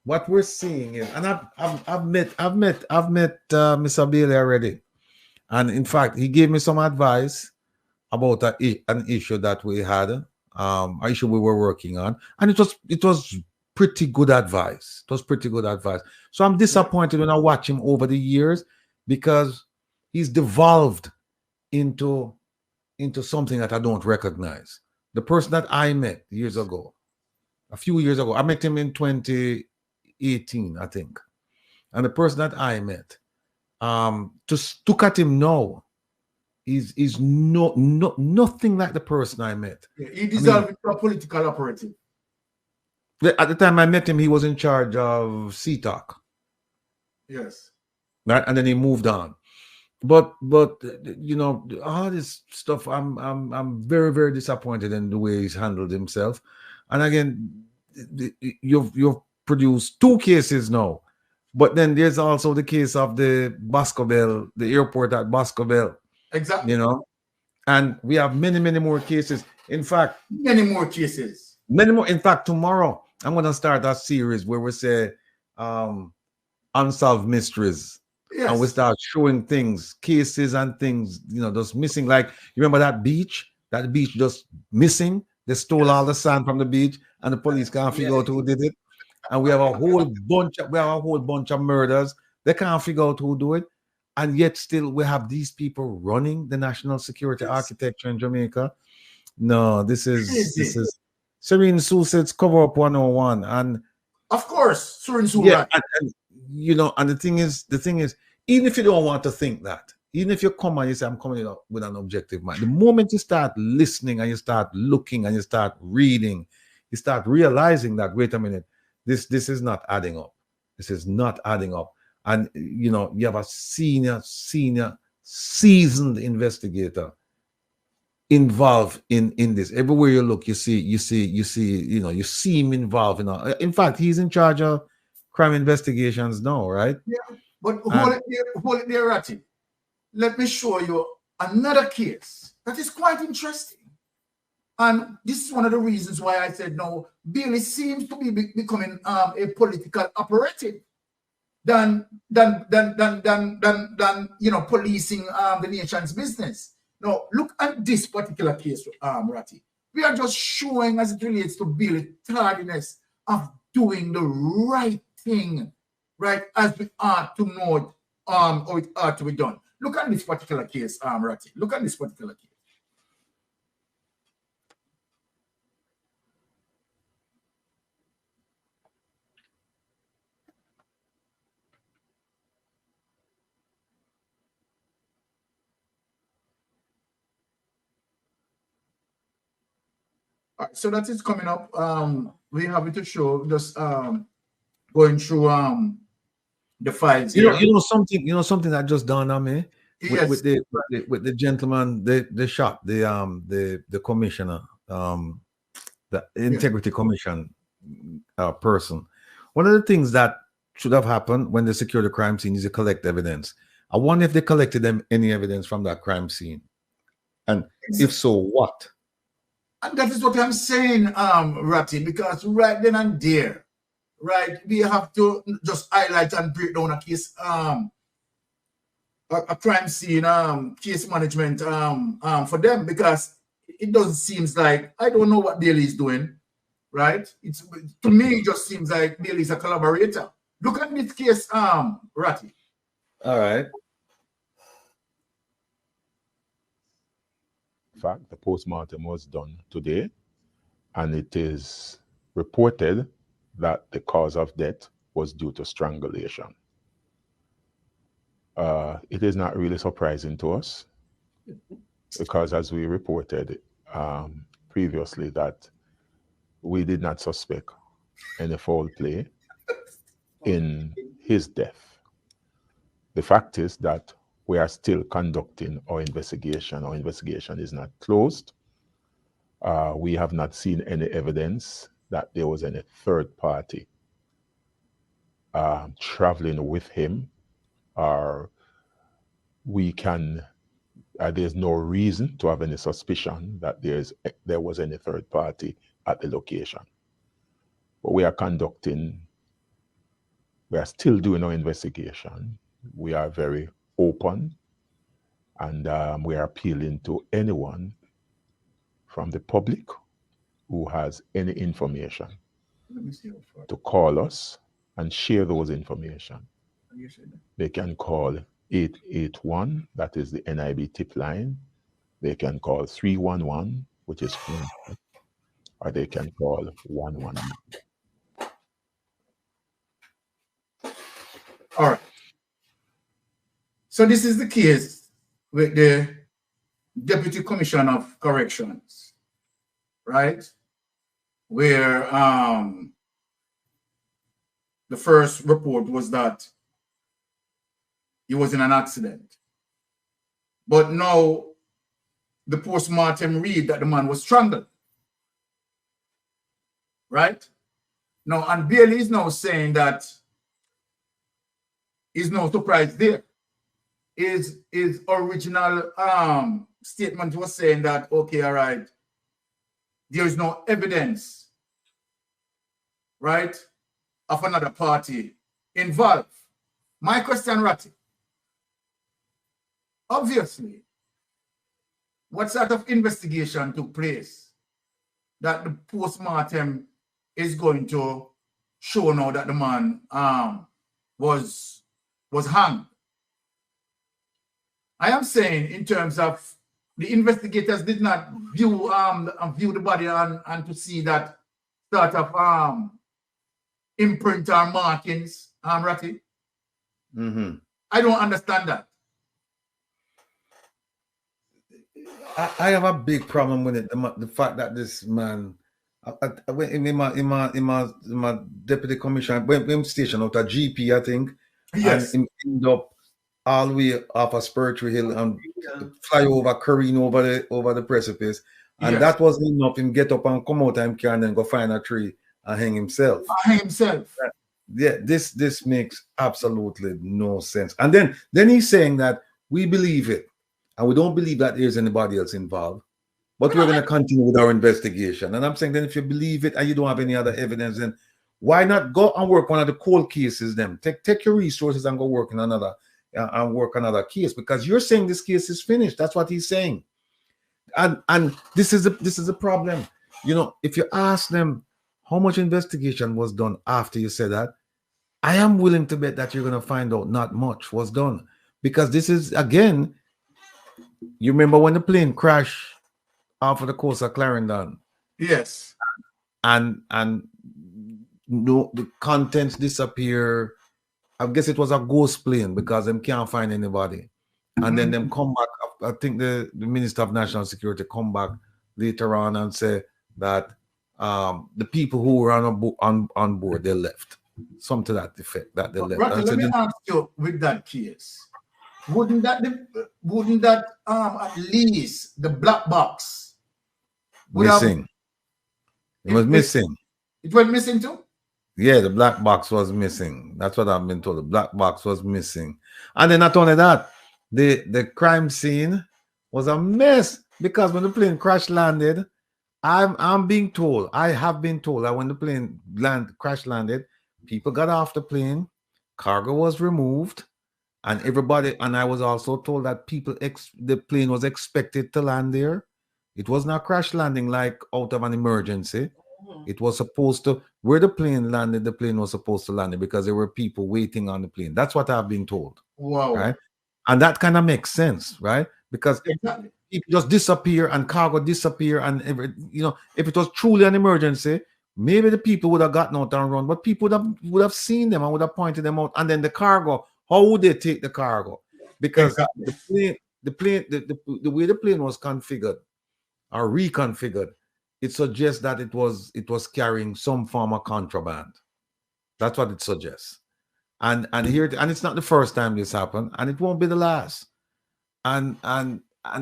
what we're seeing is, and I've met Mr. Bailey already, and in fact, he gave me some advice about an issue that we had, an issue we were working on, and it was pretty good advice. It was pretty good advice. So I'm disappointed when I watch him over the years, because he's devolved into something that I don't recognize. The person that I met a few years ago, I met him in 2018, I think, and the person that I met, to look at him now, is nothing like the person I met. Yeah, he dissolved into a political operative. At the time I met him, he was in charge of CTOC. Yes. Right, and then he moved on. But you know, all this stuff, I'm very, very disappointed in the way he's handled himself. And again, you've produced 2 cases now, but then there's also the case of the Boscobel, the airport at Boscobel. Exactly. You know, and we have many, many more cases. In fact, many more cases. Many more. In fact, tomorrow I'm going to start a series where we say unsolved mysteries. Yes. And we start showing things, cases and things, you know, just missing. Like, you remember that beach just missing? They stole all the sand from the beach, and the police can't figure out who did it. And we have a whole bunch of murders. They can't figure out who do it. And yet still we have these people running the national security architecture in Jamaica. No, this is Serene Sue says cover up 101. And of course, Serene Sue, yeah, and you know, and the thing is, even if you don't want to think that, even if you come and you say, I'm coming up with an objective mind, the moment you start listening and you start looking and you start reading, you start realizing that, wait a minute, this is not adding up. This is not adding up. And you know, you have a senior, seasoned investigator involved in this. Everywhere you look, you see, you know, you see him involved in fact, he's in charge of crime investigations now, right? Yeah, but hold it there, Ratty. Let me show you another case that is quite interesting. And this is one of the reasons why I said no, Bailey seems to be becoming a political operative than you know, policing the nation's business. Now, look at this particular case, Ratty. We are just showing, as it relates to Bailey, tardiness of doing the right thing, right, as we are to know how it ought to be done. Look at this particular case, Ratty. Look at this particular case. All right, so that is coming up. We have it to show, just going through the files. You know something that just dawned on me. Yes. with the gentleman, they shot the commissioner, the integrity commission person. One of the things that should have happened when they secure the crime scene is to collect evidence. I wonder if they collected any evidence from that crime scene, and if so, what? And that is what I'm saying, Ratty, because right then and there, right, we have to just highlight and break down a case, a crime scene, case management for them, because it doesn't seem like, I don't know what Bailey is doing, right? It's, to me, it just seems like Bailey is a collaborator. Look at this case, Ratty. All right. In fact, the postmortem was done today, and it is reported that the cause of death was due to strangulation. It is not really surprising to us because as we reported previously that we did not suspect any foul play in his death. The fact is that we are still conducting our investigation. Our investigation is not closed. We have not seen any evidence that there was any third party traveling with him, or we can, there's no reason to have any suspicion that there was any third party at the location. But we are still doing our investigation. We are very open, and we are appealing to anyone from the public who has any information to call us and share those information. They can call 881, that is the NIB tip line. They can call 311, which is free, or they can call 119. All right. So this is the case with the Deputy Commissioner of Corrections, right? Where the first report was that he was in an accident. But now the post-mortem read that the man was strangled. Right? Now, and Bailey is now saying that is no surprise there. His original statement was saying that, okay, all right, there is no evidence, right, of another party involved. My question, Ratty, obviously, what sort of investigation took place that the post-mortem is going to show now that the man was hanged? I am saying in terms of the investigators did not view the body and to see that sort of imprint or markings, Ratty. I don't understand that. I have a big problem with it. The fact that this man, in my deputy commissioner, when stationed out at GP, I think, yes, and end up all the way off a spiritual hill and fly over, careen over the precipice, and yes, that wasn't enough. Him get up and come out and can then go find a tree and hang himself. Yeah, this makes absolutely no sense. And then he's saying that we believe it, and we don't believe that there's anybody else involved, but we're going to continue with our investigation. And I'm saying then if you believe it and you don't have any other evidence, then why not go and work one of the cold cases then? Take your resources and go work in another case, because you're saying this case is finished. That's what he's saying. And this is a problem. You know, if you ask them how much investigation was done after you said that, I am willing to bet that you're going to find out not much was done, because this is, again, you remember when the plane crashed off of the coast of Clarendon? Yes. And no, the contents disappear. I guess it was a ghost plane because them can't find anybody. And then them come back. I think the Minister of National Security come back later on and say that the people who were on board, they left. Something to that effect, that they left. Right, let me ask you, with that case, wouldn't that at least the black box missing? It was missing. It went missing too? Yeah, the black box was missing. That's what I've been told. The black box was missing. And then not only that, the crime scene was a mess, because when the plane crash landed, I'm being told, I have been told that when the plane crash landed, people got off the plane, cargo was removed, and everybody, and I was also told that the plane was expected to land there. It was not crash landing like out of an emergency. It was supposed to, where the plane landed, the plane was supposed to land because there were people waiting on the plane. That's what I've been told. Wow. Right? And that kind of makes sense, right? Because people just disappear and cargo disappear, and if it was truly an emergency, maybe the people would have gotten out and run, but people would have seen them and would have pointed them out. And then the cargo, how would they take the cargo? Because the plane, the way the plane was configured or reconfigured, it suggests that it was carrying some form of contraband. That's what it suggests. And it's not the first time this happened, and it won't be the last. And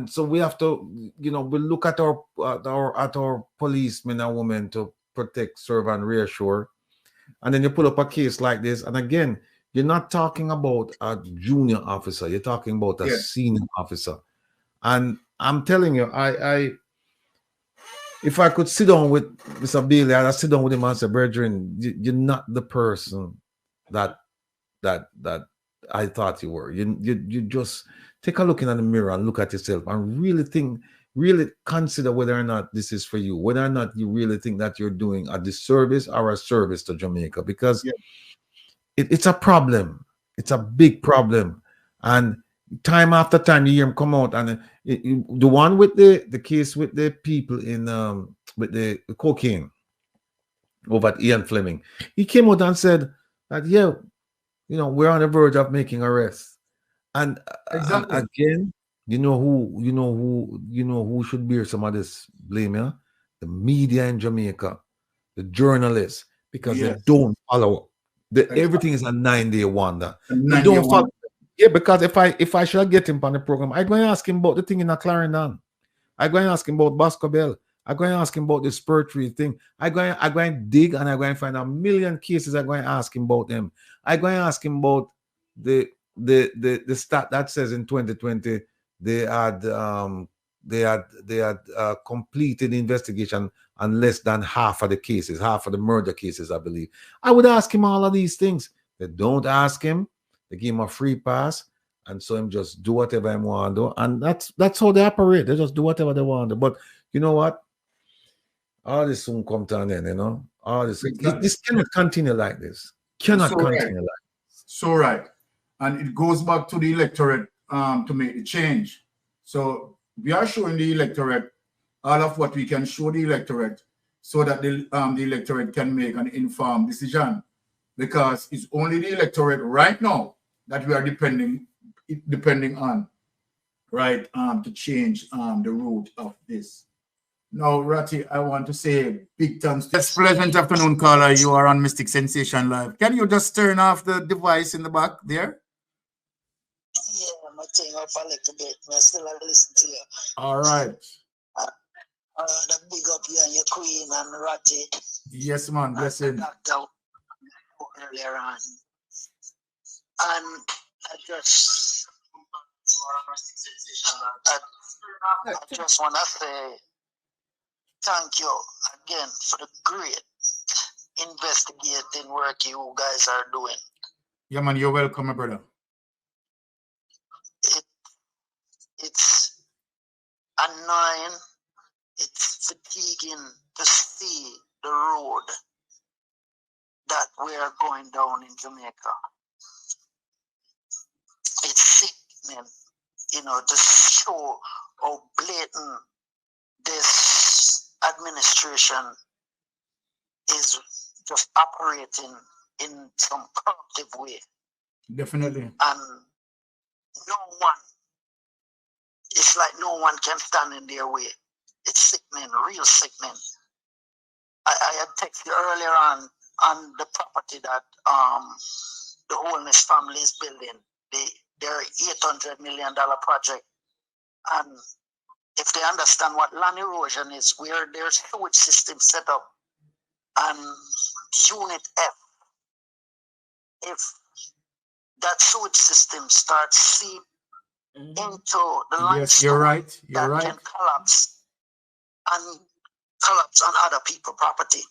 so we have to, we look at our policemen and women to protect, serve, and reassure. And then you pull up a case like this, and again, you're not talking about a junior officer. You're talking about a senior officer. And I'm telling you, if I could sit down with Mr. Bailey, I'd sit down with him and say, brethren, you're not the person that I thought you were. You just take a look in the mirror and look at yourself and really consider whether or not this is for you, whether or not you really think that you're doing a disservice or a service to Jamaica, because it's a problem. It's a big problem. And time after time you hear him come out, and the one with the case with the people in with the cocaine over at Ian Fleming, he came out and said that we're on the verge of making arrests. And again, you know who should bear some of this blame here? The media in Jamaica, the journalists, because they don't follow. Everything is a 9-day wonder. They don't follow. Yeah, because if I should get him on the program, I'm going to ask him about the thing in a Clarendon. I'm going to ask him about Bosco Bell. I'm going to ask him about the spiritual thing. I'm going to dig, and I'm going to find a million cases. I'm going to ask him about them. I'm going to ask him about the stat that says in 2020 they had completed the investigation on less than half of the cases, half of the murder cases, I believe. I would ask him all of these things. They don't ask him. They give him a free pass, and so him just do whatever he want to do. And that's how they operate. They just do whatever they want to do. But you know what? All this soon come to an end, All this cannot continue like this. Cannot continue like this. So right. And it goes back to the electorate to make the change. So we are showing the electorate all of what we can show the electorate so that the electorate can make an informed decision. Because it's only the electorate right now that we are depending on, right, to change the route of this. Now, Ratty, I want to say big thanks. Yes, pleasant afternoon, caller. You are on Mystic Sensation Live. Can you just turn off the device in the back there? Yeah, I'm turning off a little bit. I still listen to you. All right. The big up you and your queen and Ratty. Yes, man. Blessing. Earlier on, and I just want to say thank you again for the great investigating work you guys are doing. Yeah, man, you're welcome, my brother. It's annoying, it's fatiguing to see the road that we are going down in Jamaica. It's sickening, to show how blatant this administration is just operating in some corruptive way. Definitely. And it's like no one can stand in their way. It's sickening, real sickening. I had texted you earlier on the property that the Wholeness family is building, their $800 million project. And if they understand what land erosion is, where their sewage system set up, and Unit F, if that sewage system starts seep into the limestone, yes, you're right. Can collapse on other people's property.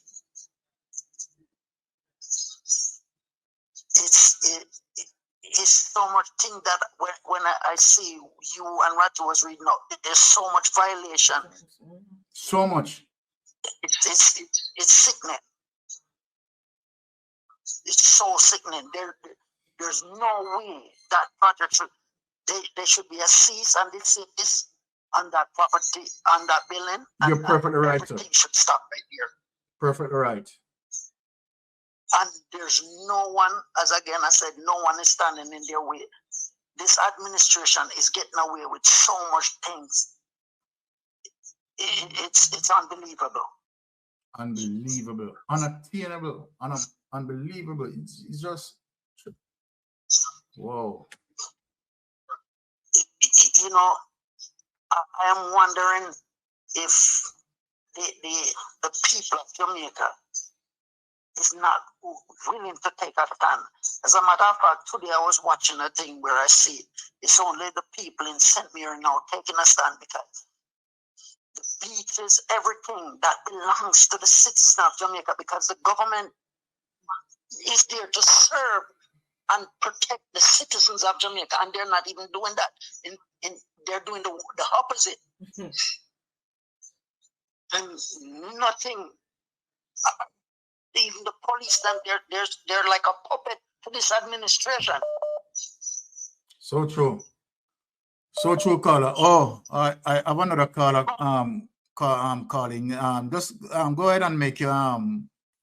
It's so much thing that when I see you and Ratu was reading out, there's so much violation. So much. It's sickening. It's so sickening. There's no way that project should. There should be a cease and desist on that property, on that building. You're perfectly right, sir. Everything should stop right here. Perfectly right. And there's no one, as again I said, no one is standing in their way. this administration is getting away with so much things. It's unbelievable. Unbelievable. Unattainable. Unbelievable. It's just, whoa. You know, I am wondering if the people of Jamaica is not willing to take a stand. As a matter of fact, today I was watching a thing where I see it's only the people in St. Mary now taking a stand, because the beaches, everything that belongs to the citizens of Jamaica, because the government is there to serve and protect the citizens of Jamaica, and they're not even doing that. They're doing the opposite. And nothing. Even the police, they're like a puppet to this administration. So true. So true, caller. Oh, I have another caller calling. Just go ahead and make your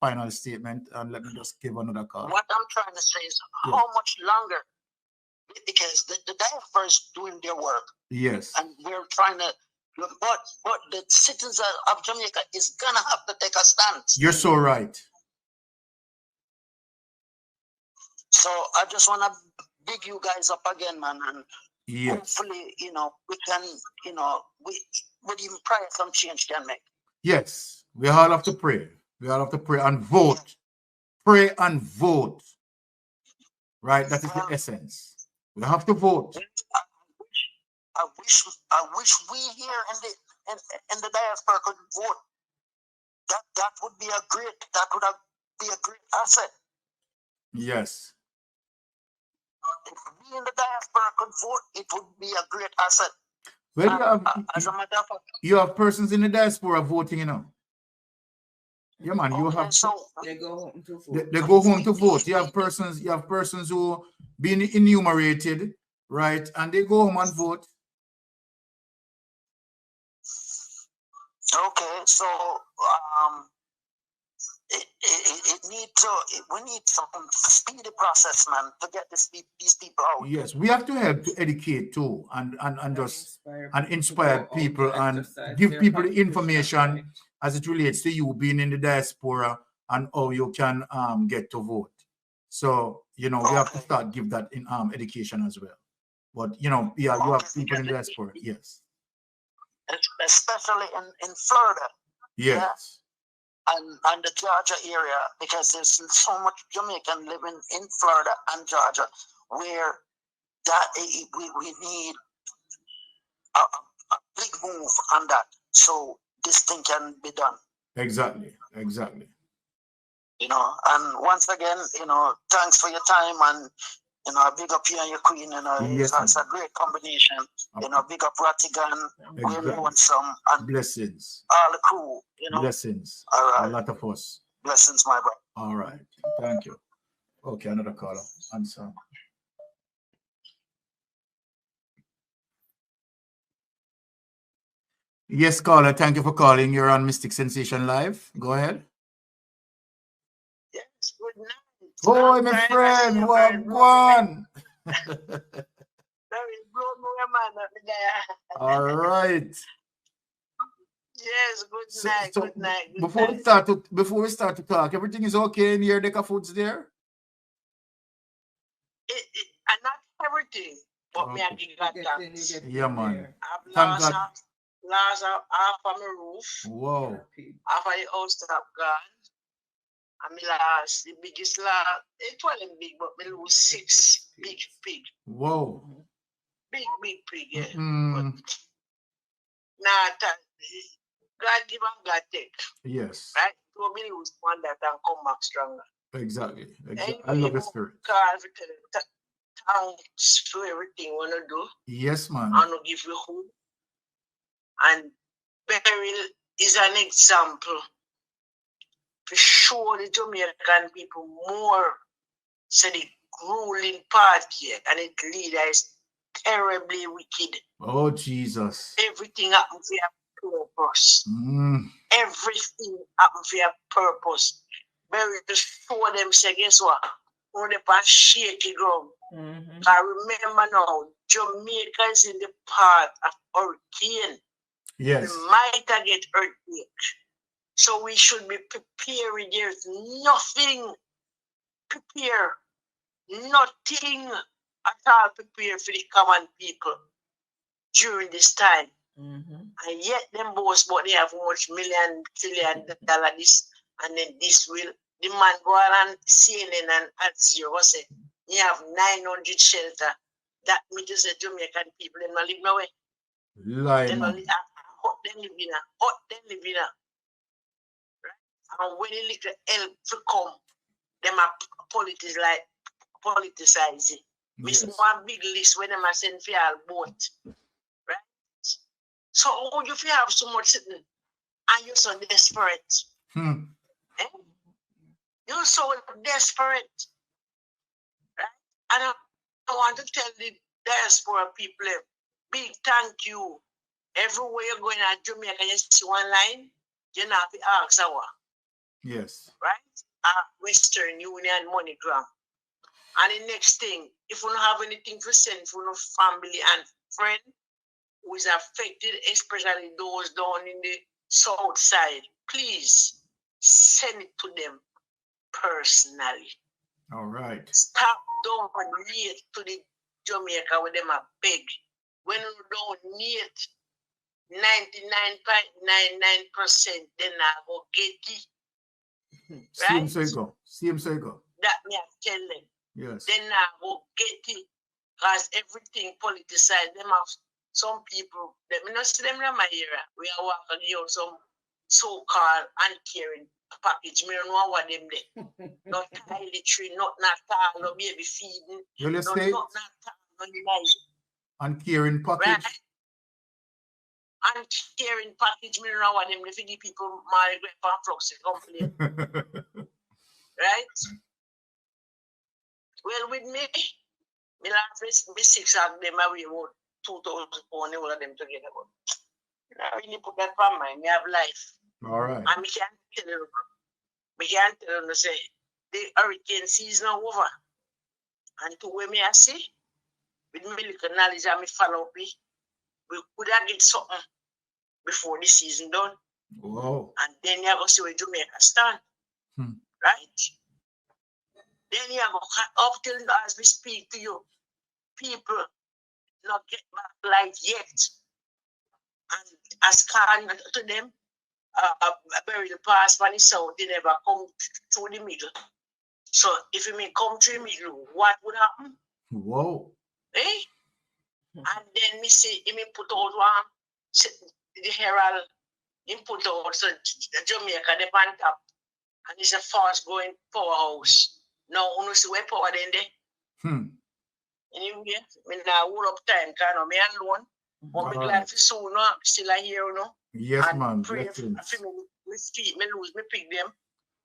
final statement, and let me just give another call. What I'm trying to say is, how much longer? Because the diaspora is doing their work. Yes. And we're trying to, but the citizens of Jamaica is gonna have to take a stance. You're so right. So I just want to big you guys up again, man, and yes, hopefully, we can, with even prayer, some change can make. Yes, we all have to pray. We all have to pray and vote. Yeah. Pray and vote. Right, that is the essence. We have to vote. I wish we here in the diaspora could vote. That would be a great asset. Yes. If we in the diaspora could vote, it would be a great asset. Well, as a matter of fact, you have persons in the diaspora voting, Yeah, man. You have they go home to vote. They go home to vote. You have persons who been enumerated, right? And they go home and vote. Okay, so we need some speedy process, man, to get these people out. Yes, we have to help to educate too, and inspire people and give people the information as it relates to you being in the diaspora and how you can get to vote. So we have to start give that in education as well. But you have people in the diaspora, yes. Especially in Florida. Yes. Yeah? And the Georgia area, because there's so much Jamaican living in Florida and Georgia, where that we need a big move on that, so this thing can be done. Exactly. And once again, thanks for your time, and big up you and your queen. Yes, it's a great combination. Big up Ratigan, exactly. Some and blessings. All the crew. Blessings. All right. A lot of us. Blessings, my brother. All right. Thank you. Okay, another caller. Answer. Yes, caller. Thank you for calling. You're on Mystic Sensation Live. Go ahead. Yes, good night. Boy, my friend, what one? All right. Yes, good night. Good night. Before we start to talk, everything is okay in your deck of foods there? And not everything, but okay. Me I give that thanks. Yeah, man. I've lost half of my roof. Whoa. Half of the house have gone. And me lost the biggest lot. It wasn't big, but me lose 6 big pig. Whoa. Big pig, yeah. Mm. Now, God give and God take. Yes. Right? So me lose one that and come back stronger. Exactly. Anyway, I love the spirit. Thanks for everything you want to do. Yes, man. I want to give you hope. And Beryl is an example to show the Jamaican people more. So the ruling party and its leader is terribly wicked. Oh, Jesus. Everything happens for a purpose. Everything happens for a purpose. Beryl to show them, say, guess what? on the past shaky ground. I remember now, Jamaica is in the path of hurricane. Yes. We might get earthquake. So we should be prepared. There's nothing prepared. Nothing at all prepared for the common people during this time. And yet them boast but they have much $1 trillion this and then this will the man go around CNN and at zero say you have 900 shelter. That means to say Jamaican people them not live nowhere. Lie, Them man. hot them live in hot them live in right? And when a little help to come, them are politicizing. We see one big list when them are send for all boat. Right? So how you feel have so much sitting and you're so desperate? Eh? You're so desperate. Right? And I want to tell the diaspora people, big thank you. Everywhere you're going at Jamaica, you see one line, you have to ask our. Yes. Right? Western Union MoneyGram. And the next thing, if you don't have anything to send for your family and friend who is affected, especially those down in the south side, please send it to them personally. All right. Stop donating to the Jamaica with them a beg. When you donate 99.99%, then I go get it. Right? Same cycle. That me I tell them. Yes. Then I go get it. Because everything politicized. Them have some people, let me not see them in my area. We are walking here some so-called uncaring package. Me don't know what them there. Not toiletry, not natal, no baby feeding. Will you not stay? Not natal, no life. Uncaring package. Right? Uncaring package, me don't know what them they feed the people marry grandpa flux complain. Right? Well, with me last me 6 of them away about 2,000 pounds, all of them together. But I really put that for mind. Me have life. All right. And me can't tell you, say the hurricane season over. And to where me I see, with me little knowledge and me follow up, we could have get something before the season done. Wow. And then you go see where Jamaica stand. Right? Then you go up till as we speak to you, people not get back life yet. And as can to them, a burial pass from the south, they never come through the middle. So if you may come through the middle, what would happen? Whoa. Eh? And then me see, he may put out one, the Herald, he put out so Jamaica, the on top. And it's a fast growing powerhouse. Now, you see where power then there? Anyway, me now hold up time, because I'm alone. But me glad for soon, no? Still here, you know? Yes, and man. Pray Yes, for me feet, me lose, me pick them.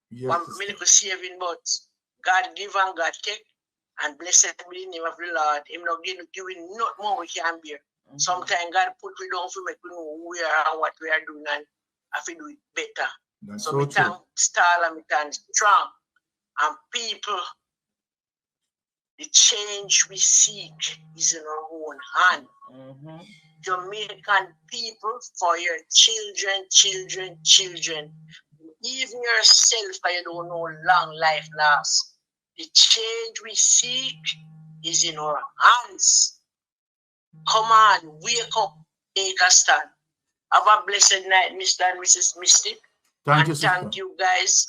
yes. One little saving, but God give and God take. And blessed be the name of the Lord. Him not giving not more we can bear. Sometimes God put we down for make we know who we are and what we are doing and I feel do it better. That's so so me true. can stall and me can strong. And people, the change we seek is in our own hand. Jamaican people, for your children, even yourself, I don't know long life lasts. The change we seek is in our hands. Come on, wake up, take a stand. Have a blessed night, Mr. and Mrs. Mystic. Thank and you, thank you guys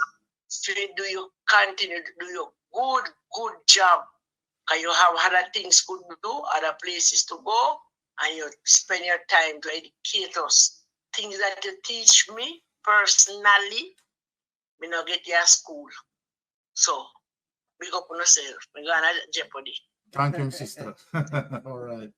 for you continue to do your good job. Because you have other things to do, other places to go, and you spend your time to educate us. Things that you teach me personally, me not get your school. So, big up on yourself. We're going to Jeopardy. Thank you, sister. All right.